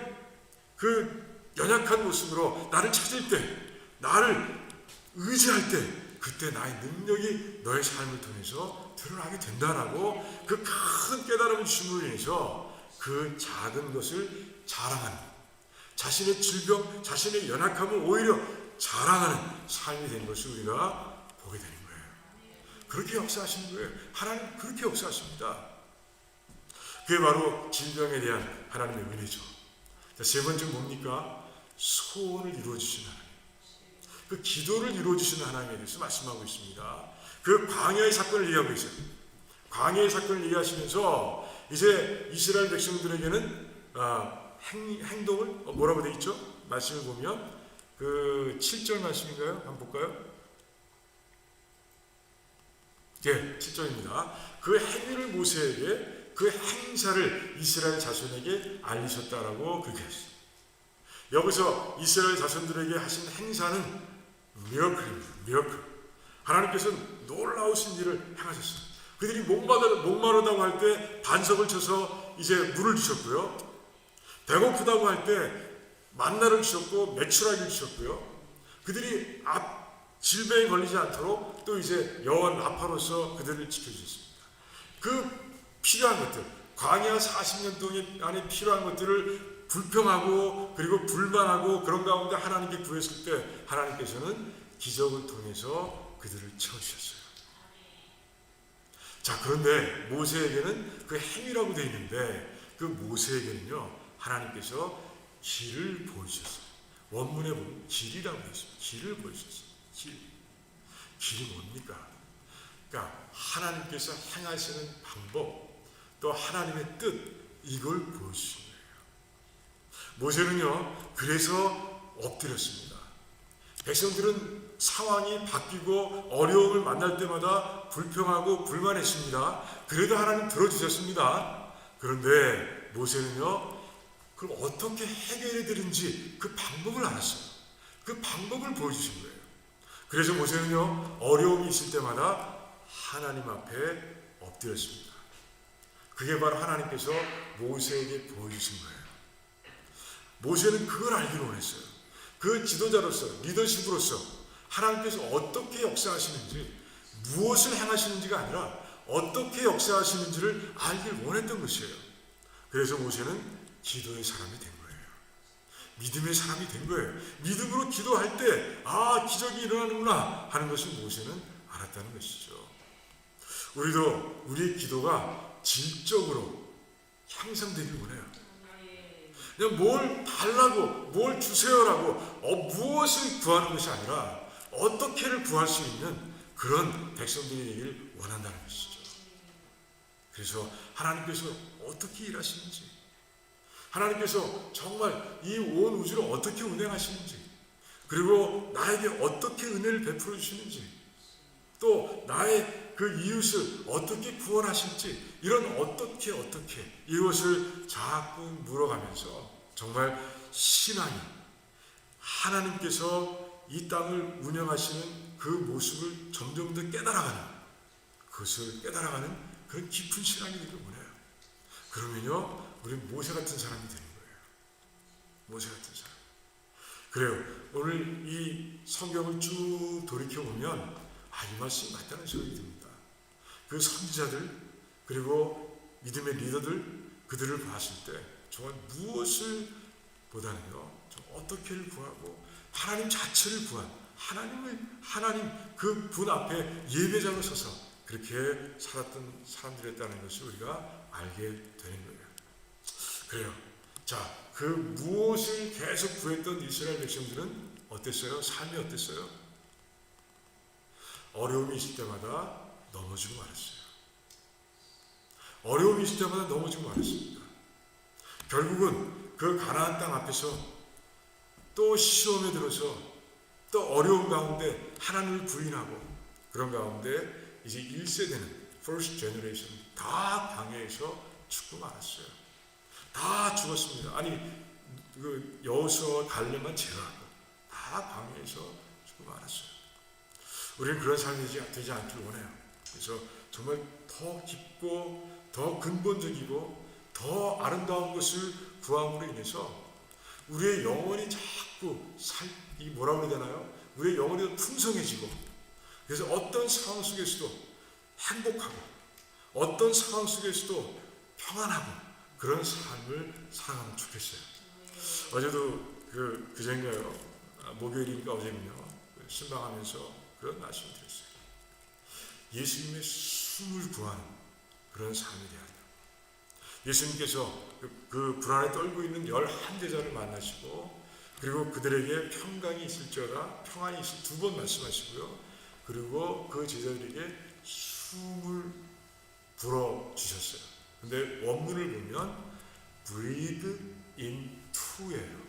그 연약한 모습으로 나를 찾을 때, 나를 의지할 때 그때 나의 능력이 너의 삶을 통해서 드러나게 된다라고 그 큰 깨달음을 주심으로 인해서 그 작은 것을 자랑하는, 자신의 질병, 자신의 연약함을 오히려 자랑하는 삶이 된 것을 우리가 보게 되는 거예요. 그렇게 역사하시는 거예요. 하나님 그렇게 역사하십니다. 그게 바로 질병에 대한 하나님의 은혜죠. 자, 3번째 뭡니까? 소원을 이루어주시는 하나님. 그 기도를 이루어주시는 하나님에 대해서 말씀하고 있습니다. 그 광야의 사건을 얘기하고 있어요. 광야의 사건을 얘기하시면서 이제 이스라엘 백성들에게는 행동을 뭐라고 되어 있죠? 말씀을 보면 그 7절 말씀인가요? 한번 볼까요? 네, 7절입니다. 그 행위를 모세에게 그 행사를 이스라엘 자손에게 알리셨다라고 그렇게 했어요. 여기서 이스라엘 자손들에게 하신 행사는 미러클입니다. 미러클. 하나님께서는 놀라우신 일을 행하셨어요. 그들이 목마르다고 할 때 반석을 쳐서 이제 물을 주셨고요. 배고프다고 할 때 만나를 주셨고 메추라기를 주셨고요. 그들이 질병에 걸리지 않도록 또 이제 여호와 라파로서 그들을 지켜주셨습니다. 그 필요한 것들, 광야 40년 동안 안에 필요한 것들을 불평하고 그리고 불만하고 그런 가운데 하나님께 구했을 때 하나님께서는 기적을 통해서 그들을 채우셨어요. 자, 그런데 모세에게는 그 행위라고 되어 있는데 그 모세에게는요 하나님께서 길을 보여주셨어요. 원문에 보면 길이라고 되어 있습니다. 길을 보여주셨어요. 길이 뭡니까? 그러니까 하나님께서 행하시는 방법 또 하나님의 뜻 이걸 보여주신 거예요. 모세는요 그래서 엎드렸습니다. 백성들은 상황이 바뀌고 어려움을 만날 때마다 불평하고 불만했습니다. 그래도 하나님 들어주셨습니다. 그런데 모세는요 그럼 어떻게 해결해 드는지 그 방법을 알았어요. 그 방법을 보여주신 거예요. 그래서 모세는요 어려움이 있을 때마다 하나님 앞에 엎드렸습니다. 그게 바로 하나님께서 모세에게 보여주신 거예요. 모세는 그걸 알기를 원했어요. 그 지도자로서 리더십으로서 하나님께서 어떻게 역사하시는지 무엇을 행하시는지가 아니라 어떻게 역사하시는지를 알길 원했던 것이에요. 그래서 모세는 기도의 사람이 된 거예요. 믿음의 사람이 된 거예요. 믿음으로 기도할 때 기적이 일어나는구나 하는 것을 모세는 알았다는 것이죠. 우리도 우리의 기도가 질적으로 향상되길 원해요. 그냥 뭘 달라고 뭘 주세요라고 무엇을 구하는 것이 아니라 어떻게를 구할 수 있는 그런 백성들이 되기를 원한다는 것이죠. 그래서 하나님께서 어떻게 일하시는지 하나님께서 정말 이 온 우주를 어떻게 운행하시는지 그리고 나에게 어떻게 은혜를 베풀어 주시는지 또 나의 그 이웃을 어떻게 구원하실지 이런 어떻게 이것을 자꾸 물어가면서 정말 신앙이 하나님께서 이 땅을 운영하시는 그 모습을 점점 더 깨달아가는 그것을 깨달아가는 그런 깊은 신앙이 되길 원해요. 그러면요 우리는 모세 같은 사람이 되는 거예요. 모세 같은 사람. 그래요. 오늘 이 성경을 쭉 돌이켜보면 이 말씀이 맞다는 생각이 듭니다. 그 선지자들 그리고 믿음의 리더들 그들을 봤을 때 정말 무엇을 보다는요 어떻게를 구하고 하나님 자체를 구한 하나님 그 분 앞에 예배자로 서서 그렇게 살았던 사람들이었다는 것을 우리가 알게 되는 거예요. 그래요. 자, 그 무엇을 계속 구했던 이스라엘 백성들은 어땠어요? 삶이 어땠어요? 어려움이 있을 때마다 넘어지고 말았어요. 어려움이 있을 때마다 넘어지고 말았습니다. 결국은 그 가나안 땅 앞에서 또 시험에 들어서 또 어려운 가운데 하나님을 부인하고 그런 가운데 이제 1세대는 First Generation 다 광야에서 죽고 말았어요. 다 죽었습니다. 아니 그 여호수아와 갈렙만 제외하고 다 광야에서 죽고 말았어요. 우리는 그런 삶이 되지 않길 원해요. 그래서 정말 더 깊고 더 근본적이고 더 아름다운 것을 구함으로 인해서 우리의 영혼이 자꾸 뭐라고 해야 되나요? 우리의 영혼이 더 풍성해지고 그래서 어떤 상황 속에서도 행복하고 어떤 상황 속에서도 평안하고 그런 삶을 살아가면 좋겠어요. 어제도 그전인가요? 목요일이니까 어제군요. 신방하면서 그런 말씀을 드렸어요. 예수님의 숨을 구하는 그런 삶이 되어야 돼요. 예수님께서 그 불안에 떨고 있는 11제자를 만나시고 그리고 그들에게 평강이 있을지어다 평안이 있을 2번 말씀하시고요. 그리고 그 제자들에게 숨을 불어주셨어요. 근데 원문을 보면 breathe into예요.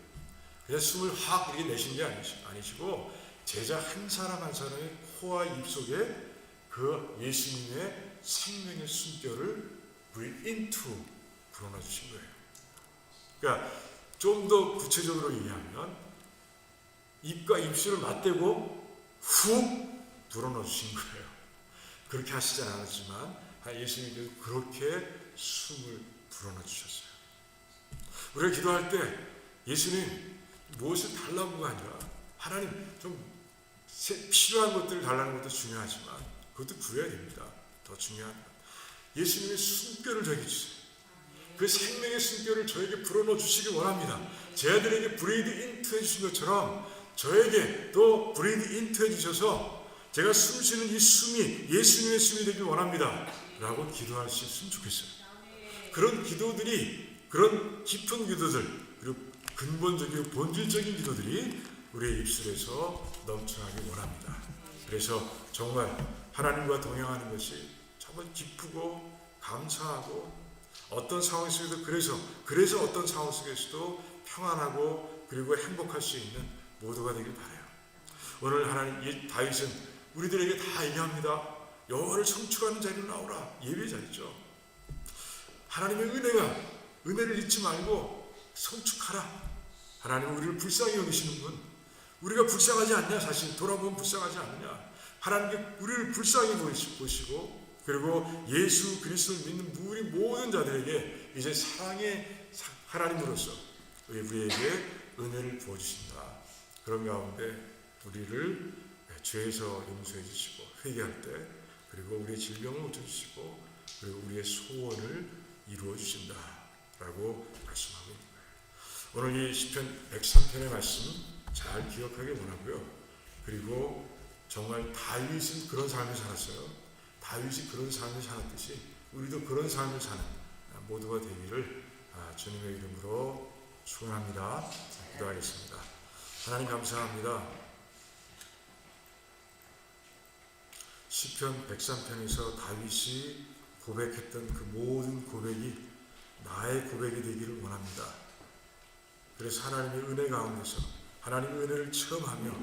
그냥 숨을 확 이렇게 내신 게 아니시고 제자 한 사람 한 사람의 코와 입 속에 그 예수님의 생명의 숨결을 breathe into 불어넣어 주신 거예요. 그러니까 좀 더 구체적으로 얘기하면 입과 입술을 맞대고 훅 불어넣어 주신 거예요. 그렇게 하시지 않았지만 예수님께서 그렇게 숨을 불어넣어 주셨어요. 우리가 기도할 때 예수님 무엇을 달라고가 아니라 하나님 좀 필요한 것들을 달라는 것도 중요하지만 그것도 구해야 됩니다. 더 중요한 것. 예수님의 숨결을 저에게 주세요. 그 생명의 숨결을 저에게 불어넣어 주시기 원합니다. 제 아들에게 브레이드 인트 해주신 것처럼 저에게 또 브레이드 인트 해주셔서 제가 숨쉬는 이 숨이 예수님의 숨이 되길 원합니다 라고 기도할 수 있으면 좋겠어요. 그런 기도들이, 그런 깊은 기도들, 그리고 근본적이고 본질적인 기도들이 우리의 입술에서 넘쳐나길 원합니다. 그래서 정말 하나님과 동행하는 것이 정말 기쁘고 감사하고 어떤 상황 속에도 그래서 어떤 상황 속에서도 평안하고 그리고 행복할 수 있는 모두가 되길 바라요. 오늘 하나님 이 다윗은 우리들에게 다 얘기합니다. 여호와를 성축하는 자리로 나오라. 예배 자리죠. 하나님의 은혜를 잊지 말고 성축하라. 하나님은 우리를 불쌍히 여기시는 분. 우리가 불쌍하지 않냐? 사실 돌아보면 불쌍하지 않느냐? 하나님께 우리를 불쌍히 보시고 그리고 예수 그리스도를 믿는 우리 모든 자들에게 이제 사랑의 하나님으로서 우리에게 은혜를 부어주신다. 그런 가운데 우리를 죄에서 용서해 주시고 회개할 때 그리고 우리의 질병을 고쳐주시고 그리고 우리의 소원을 이루어 주신다 라고 말씀하고 있는 거예요. 오늘 이 시편 103편의 말씀 잘 기억하기 원하고요. 그리고 정말 다윗은 그런 삶을 살았어요. 다윗이 그런 삶을 살았듯이 우리도 그런 삶을 사는 모두가 되기를 주님의 이름으로 축원합니다. 기도하겠습니다. 하나님 감사합니다. 시편 103편에서 다윗이 고백했던 그 모든 고백이 나의 고백이 되기를 원합니다. 그래서 하나님의 은혜 가운데서 하나님의 은혜를 체험하며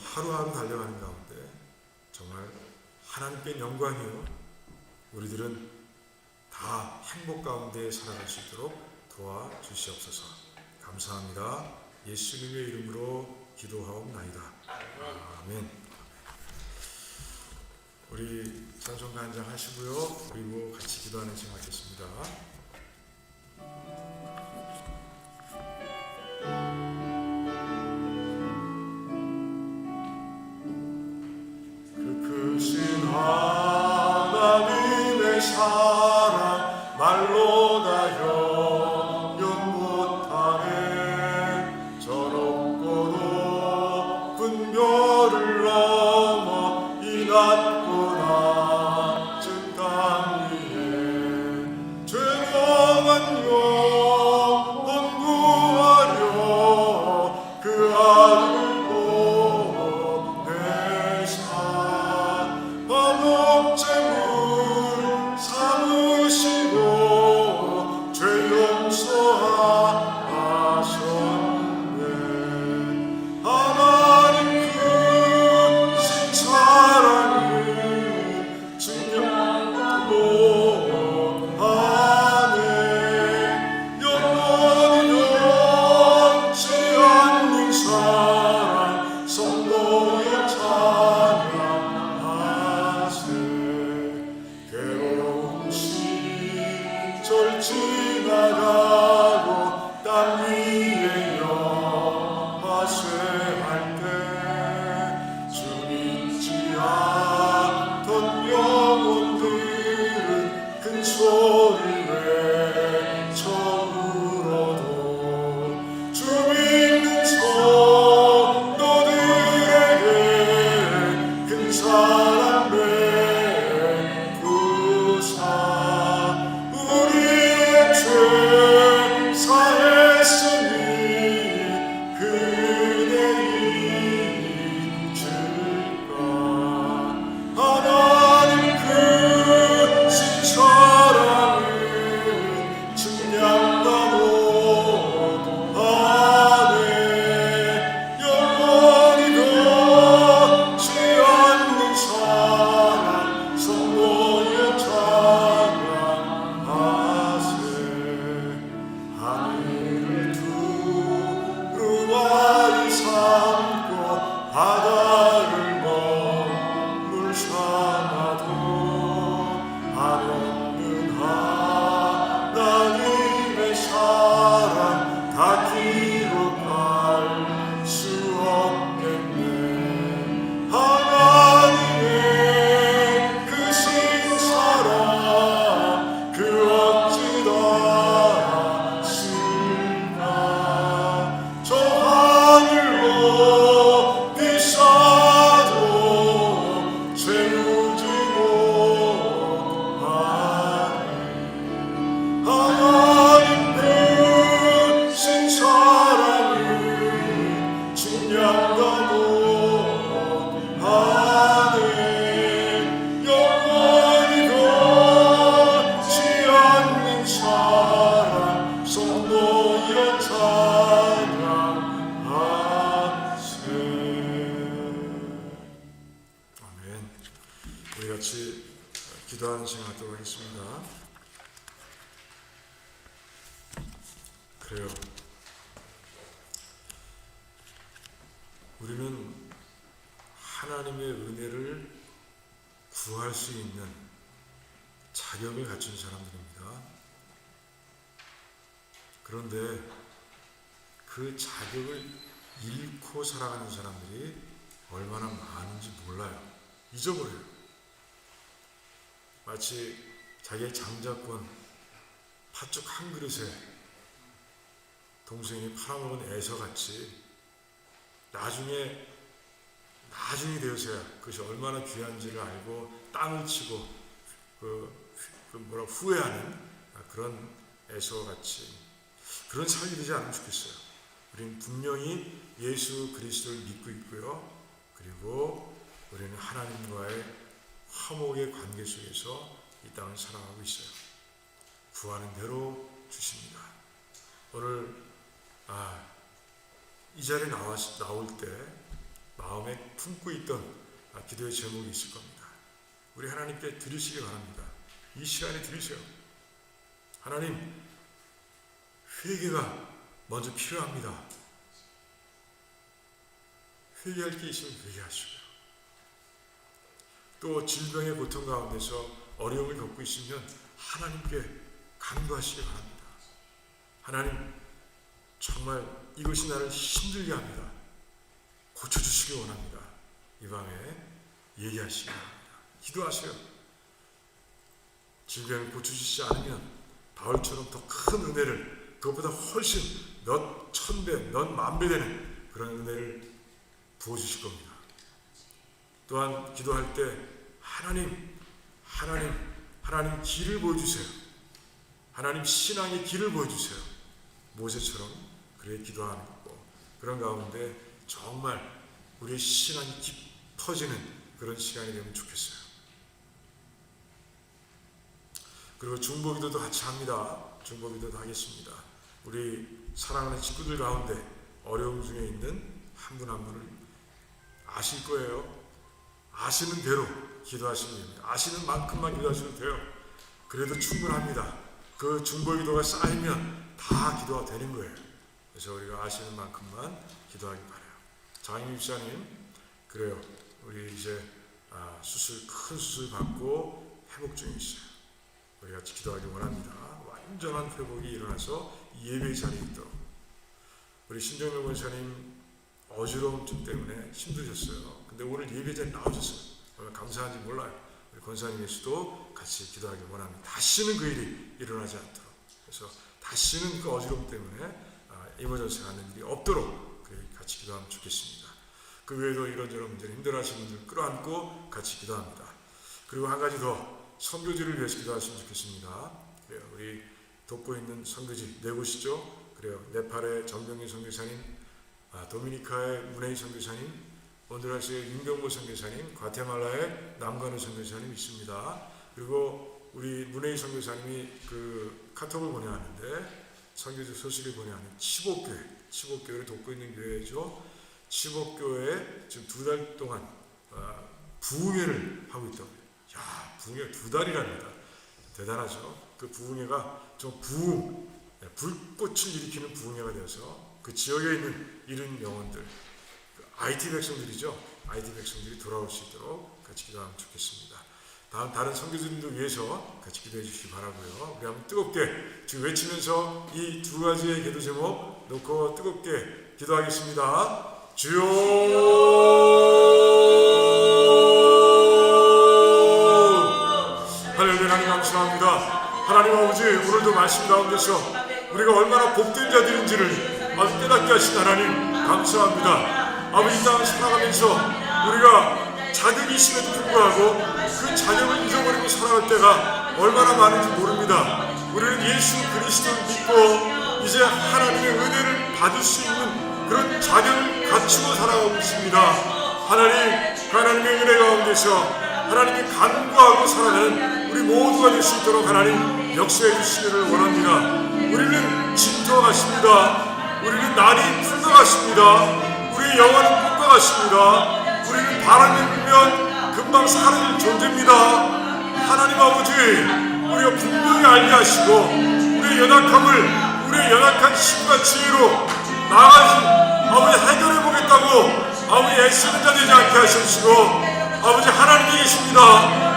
하루하루 달려가는 가운데 정말 하나님께 영광이요 우리들은 다 행복 가운데 살아갈 수 있도록 도와주시옵소서. 감사합니다. 예수님의 이름으로 기도하옵나이다. 아멘. 우리 찬송가 한 장 하시고요. 그리고 같이 기도하는 시간 갖겠습니다. 그 크신 하나님의 사랑 말로 다 형용 못하네. 저 높고 높은 별을 넘어 이 낮고 낮은 땅 위에 죄명한 영혼 구하려 그 아들을 목재물 삼으시고 죄 용서하셨네. 하나님 크신 사랑을 증명하고 하네. 영원히 변치 않는 사랑 성도의 찬양 괴로운 시절 지나가고 땅 위에 영화쇠할 때 주 믿지 않던 영혼들은 큰 소리를 외쳐 울어도 주 믿는 성도들에게 큰 사랑 우리의 죄 사했으니 그대 우리 같이 기도하는 시간 갖도록 하겠습니다. 그래요. 우리는 하나님의 은혜를 구할 수 있는 자격을 갖춘 사람들입니다. 그런데 그 자격을 잃고 살아가는 사람들이 얼마나 많은지 몰라요. 잊어버려요. 마치 자기의 장자권 팥죽 한 그릇에 동생이 팔아먹은 애서같이 나중에 되어서야 그것이 얼마나 귀한지를 알고 땅을 치고 후회하는 그런 애서같이 그런 삶이 되지 않으면 좋겠어요. 우리는 분명히 예수 그리스도를 믿고 있고요. 그리고 우리는 하나님과의 화목의 관계 속에서 이 땅을 살아가고 있어요. 구하는 대로 주십니다. 오늘 이 자리에 나올 때 마음에 품고 있던 기도의 제목이 있을 겁니다. 우리 하나님께 드리시기 바랍니다. 이 시간에 드리세요. 하나님, 회개가 먼저 필요합니다. 회개할 게 있으면 회개하시고요. 또 질병의 고통 가운데서 어려움을 겪고 있으면 하나님께 간구하시기 바랍니다. 하나님, 정말 이것이 나를 힘들게 합니다. 고쳐주시기 원합니다. 이 밤에 얘기하시기 바랍니다. 기도하세요. 질병을 고쳐주시지 않으면 바울처럼 더 큰 은혜를, 그것보다 훨씬 몇 천배, 몇 만배 되는 그런 은혜를 부어주실 겁니다. 또한 기도할 때 하나님 길을 보여주세요. 하나님 신앙의 길을 보여주세요. 모세처럼 그렇게 기도하는 거고, 그런 가운데 정말 우리의 신앙이 깊어지는 그런 시간이 되면 좋겠어요. 그리고 중보기도도 같이 합니다. 중보기도도 하겠습니다. 우리 사랑하는 친구들 가운데 어려움 중에 있는 한 분 한 분을 아실 거예요. 아시는 대로 기도하시면 됩니다. 아시는 만큼만 기도하셔도 돼요. 그래도 충분합니다. 그 중보기도가 쌓이면 다 기도가 되는 거예요. 그래서 우리가 아시는 만큼만 기도하기 바라요. 장임 집사님, 그래요. 우리 이제 큰 수술 받고 회복 중에 있어요. 우리 같이 기도하기 원합니다. 완전한 회복이 일어나서 예배 자리에 있도록. 우리 신정명 권사님 어지러움증 때문에 힘드셨어요. 근데 오늘 예배 자리에 나오셨어요. 얼마나 감사한지 몰라요. 우리 권사님께서도 같이 기도하기 원합니다. 다시는 그 일이 일어나지 않도록. 그래서 다시는 그 어지러움 때문에 이머전스가 하는 일이 없도록 같이 기도하면 좋겠습니다. 그 외에도 이런저런 문제로 힘들어하시는 분들 끌어안고 같이 기도합니다. 그리고 한 가지 더, 선교지를 위해서 기도하시면 좋겠습니다. 그래요. 우리 돕고 있는 선교지 네 곳이죠. 그래요. 네팔의 정병희 선교사님, 도미니카의 문혜희 선교사님, 온두라스의 윤경보 선교사님, 과테말라의 남관우 선교사님 있습니다. 그리고 우리 문혜희 선교사님이 그 카톡을 보내왔는데, 선교지 소식을 보내왔는 치복교회를 돕고 있는 교회죠. 치복교회에 지금 2달 동안 부흥회를 하고 있다고요. 야, 부흥회 2달이랍니다. 대단하죠. 그 부흥회가 좀 불꽃을 일으키는 부흥회가 되어서 그 지역에 있는 이른 영혼들, IT 백성들이죠. IT 백성들이 돌아올 수 있도록 같이 기도하면 좋겠습니다. 다른 선교사님들 위해서 같이 기도해 주시기 바라고요. 우리 한번 뜨겁게 지금 외치면서 이 2가지의 기도 제목 놓고 뜨겁게 기도하겠습니다. 주여, 하나님 감사합니다. 하나님 아버지, 오늘도 말씀 가운데서 우리가 얼마나 복된 자들인지를 아주 깨닫게 하신 하나님 감사합니다. 아버지, 이 땅을 살아가면서 우리가 자격이 있음에도 불구하고 그 자격을 잊어버리고 살아갈 때가 얼마나 많은지 모릅니다. 우리는 예수 그리스도를 믿고 이제 하나님의 은혜를 받을 수 있는 그런 자격을 갖추고 살아가고 있습니다. 하나님의 은혜 가운데서 하나님께 간구하고 살아가는 우리 모두가 될 수 있도록 하나님 역사해 주시기를 원합니다. 우리는 진토와 같습니다. 우리는 날이 풀과 같습니다. 우리의 영혼은 꽃과 같습니다. 우리는 바람이 불면 금방 사라질 존재입니다. 하나님 아버지, 우리가 분명히 알게 하시고 우리의 연약한 힘과 지혜로 나아가시 아버지 해결해 보겠다고 아버지 애쓰는 자 되지 않게 하시고 아버지 하나님이 계십니다.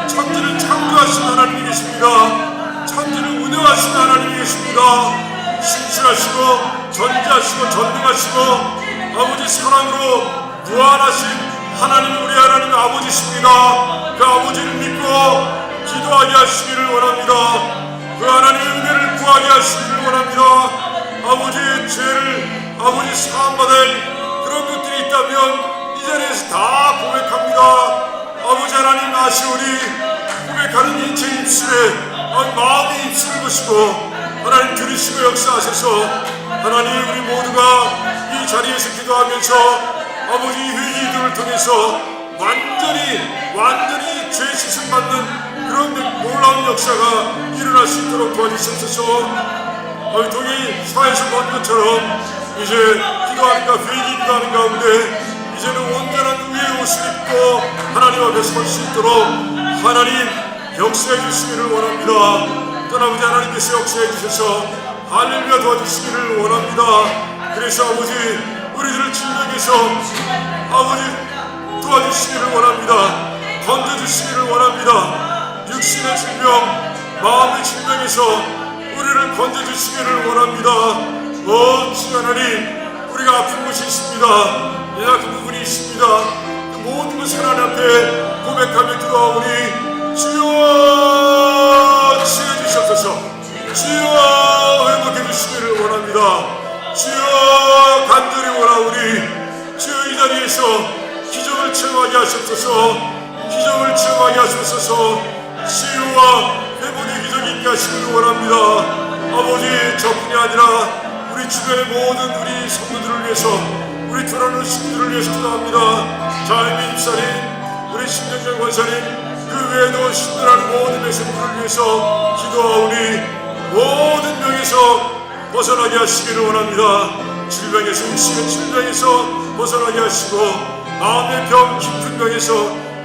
천지를 창조하신 하나님이 계십니다. 천지를 운영하신 하나님이 계십니다. 신실하시고 전지하시고 전능하시고 아버지 사랑으로 무한하신 하나님, 우리 하나님 아버지십니다. 그 아버지를 믿고 기도하게 하시기를 원합니다. 그 하나님의 은혜를 구하게 하시기를 원합니다. 아버지의 죄를 아버지 사함받을 그런 것들이 있다면 이 자리에서 다 고백합니다. 아버지 하나님 아시오니 고백하는 인체 입술에 마음의 입술을 보시고 하나님 들으시고 역사하셔서 하나님 우리 모두가 이 자리에서 기도하면서 아버지 회개기도를 통해서 완전히 죄 씻음 받는 그런 놀라운 역사가 일어날 수 있도록 도와주시옵소서. 동이 사에서 본 것처럼 이제 기도하는가 회개 기도하는 가운데 이제는 온전한 의의 옷을 입고 하나님 앞에 설 수 있도록 하나님 역사해 주시기를 원합니다. 또 아버지 하나님께서 역사해 주셔서 할렐루야 도와주시기를 원합니다. 그래서 아버지 우리들을 질병에서 아버지 도와주시기를 원합니다. 건져주시기를 원합니다. 육신의 질병, 마음의 질병에서 우리를 건져주시기를 원합니다. 주 하나님, 우리가 아픈 곳이 있습니다. 연약한 부분이 있습니다. 그 모든 것을 하나님 앞에 고백하며 기도하오니 주여 치유해 주시옵소서. 주여 회복해 주시기를 원합니다. 주여 간절히 원하오니 주여 이 자리에서 기적을 체험하게 하시옵소서. 기적을 체험하게 하시옵소서. 치유와 회복의 기적이 있게 하시기를 원합니다. 아버지, 저뿐이 아니라 우리 주변의 모든 우리 성도들을 위해서, 우리 들어오는 식구들을 위해서 기도합니다. 자이민 집사님, 우리 심정전 권사님, 그 외에도 신들하는 모든 백성들을 위해서 기도하오니 모든 병에서 벗어나게 하시기를 원합니다. 질병에서, 육신의 질병에서 벗어나게 하시고 마음의 병, 깊은 병에서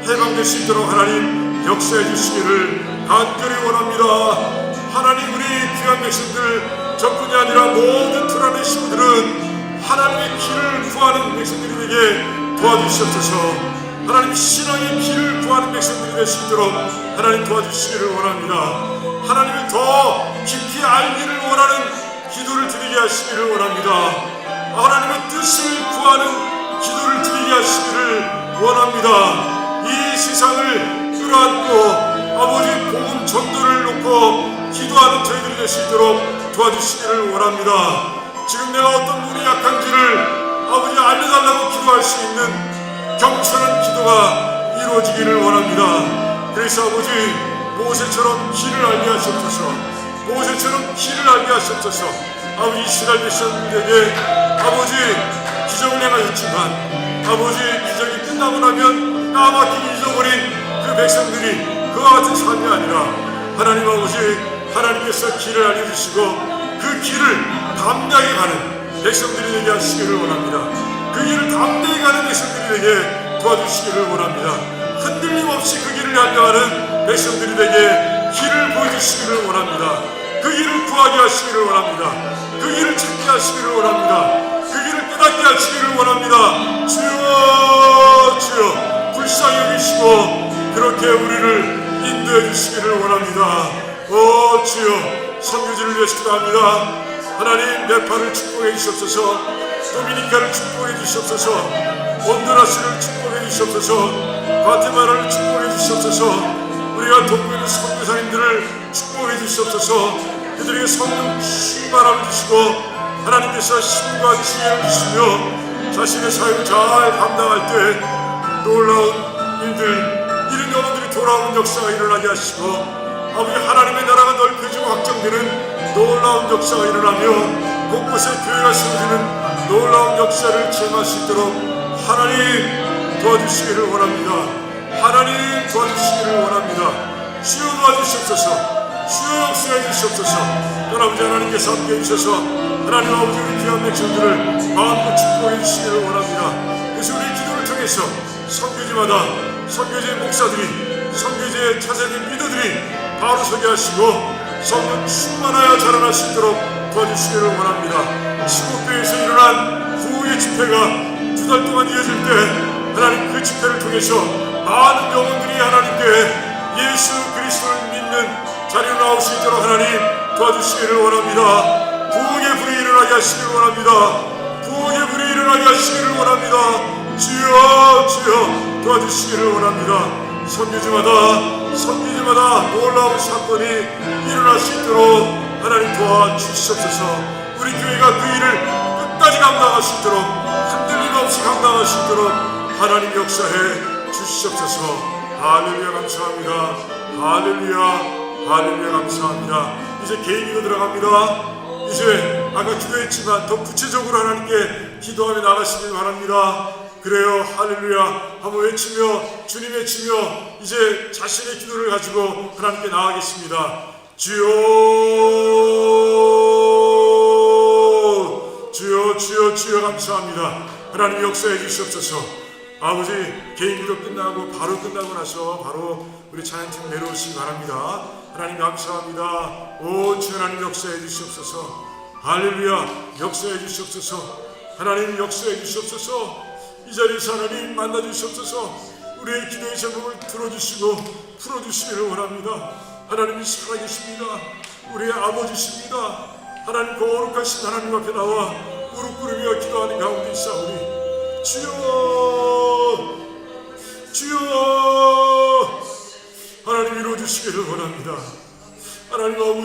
해방될 수 있도록 하나님 역사해 주시기를 간절히 원합니다. 하나님, 우리 귀한 백성들 저뿐이 아니라 모든 불안의 식구들은 하나님의 길을 구하는 백성들이 되게 도와주시옵소서. 하나님 신앙의 길을 구하는 백성들이 될 수 있도록 하나님 도와주시기를 원합니다. 하나님을 더 깊이 알기를 원하는 기도를 드리게 하시기를 원합니다. 하나님의 뜻을 구하는 기도를 드리게 하시기를 원합니다. 이 세상을 끌어안고 아버지 복음 전도를 놓고 기도하는 저희들이 될 수 있도록 도와주시기를 원합니다. 지금 내가 어떤 분이 약한지를 아버지 알려달라고 기도할 수 있는 경청한 기도가 이루어지기를 원합니다. 그래서 아버지 모세처럼 길을 알게 하시옵소서. 모세처럼 길을 알게 하시옵소서. 아버지 이스라엘 백성들에게 아버지 기적을 행하셨지만 아버지 기적이 끝나고 나면 까맣게 잊어버린 그 백성들이 그와 같은 삶이 아니라 하나님 아버지, 하나님께서 길을 알려주시고 그 길을 담대하게 가는 백성들이 되게 하시기를 원합니다. 그 길을 담대히 가는 백성들이 되게 도와주시기를 원합니다. 흔들림 없이 그 길을 향하는 백성들이 되게 길을 보여주시기를 원합니다. 그 길을 구하게 하시기를 원합니다. 그 길을 찾게 하시기를 원합니다. 그 길을 깨닫게 하시기를 원합니다. 주여, 주여 불쌍히 여기시고 그렇게 우리를 인도해 주시기를 원합니다. 주여, 선교지를 위해서 기도합니다. 하나님, 네팔을 축복해 주시옵소서. 도미니카를 축복해 주시옵소서. 온두라스를 축복해 주시옵소서. 과테말라를 축복해 주시옵소서. 우리가 돕고 있는 선교사님들을 축복해 주시옵소서. 그들에게 성령 충만함을 주시고 하나님께서 힘과 지혜를 주시며 자신의 사역을 잘 감당할 때 놀라운 일들, 이런 영혼들이 돌아오는 역사가 일어나게 하시고 아버지, 하나님의 나라가 넓혀지고 확장되는 놀라운 역사가 일어나며 곳곳에 교회가 세워지는 놀라운 역사를 체험할 수 있도록 하나님 도와주시기를 원합니다. 하나님 도와주시기를 원합니다. 주여 도와주시옵소서. 주여 역사해 주시옵소서. 아버지 하나님께서 함께 해주셔서 하나님 아버지 우리 귀한 백성들을 마음껏 축복해 주시기를 원합니다. 그래서 우리 기도를 통해서 선교지마다 선교지의 목사들이 선교지의 차세대 리더들이 바로 서게 하시고 성령 충만하여 자라날 수 있도록 도와주시기를 원합니다. 시국교회에서 일어난 구호의 집회가 2달 동안 이어질 때 하나님 그 집회를 통해서 많은 영혼들이 하나님께 예수 그리스도를 믿는 자리로 나올 수 있도록 하나님 도와주시기를 원합니다. 부흥의 불이 일어나게 하시기를 원합니다. 부흥의 불이 일어나게 하시기를 원합니다. 주여 주여 도와주시기를 원합니다. 선교지마다 놀라운 사건이 일어날 수 있도록 하나님 도와주시옵소서. 우리 교회가 그 일을 끝까지 감당할 수 있도록 흔들림 없이 감당할 수 있도록 하나님 역사해 주시옵소서. 할렐루야 감사합니다. 할렐루야 할렐루야 감사합니다. 이제 개인 기도 들어갑니다. 이제 아까 기도했지만 더 구체적으로 하나님께 기도하며 나가시길 바랍니다. 그래요. 할렐루야 한번 외치며 주님 외치며 이제 자신의 기도를 가지고 하나님께 나아가겠습니다. 주여 주여 주여 주여 감사합니다. 하나님 역사해 주시옵소서. 아버지 개인 기도 끝나고 바로 끝나고 나서 바로 우리 찬양팀 내려오시기 바랍니다. 하나님 감사합니다. 오 주 하나님 역사해 주시옵소서. 할렐루야 역사해 주시옵소서. 하나님 역사해 주시옵소서. 이 자리에서 하나님 만나 주시옵소서. 우리의 기도의 제목을 들어주시고 풀어주시기를 원합니다. 하나님이 살아계십니다. 우리의 아버지십니다. 하나님 거룩하신 하나님 앞에 나와 무릎 꿇으며 기도하는 가운데 있사오니 주여 주여 하나님 이루어주시기를 원합니다. 하나님 아버지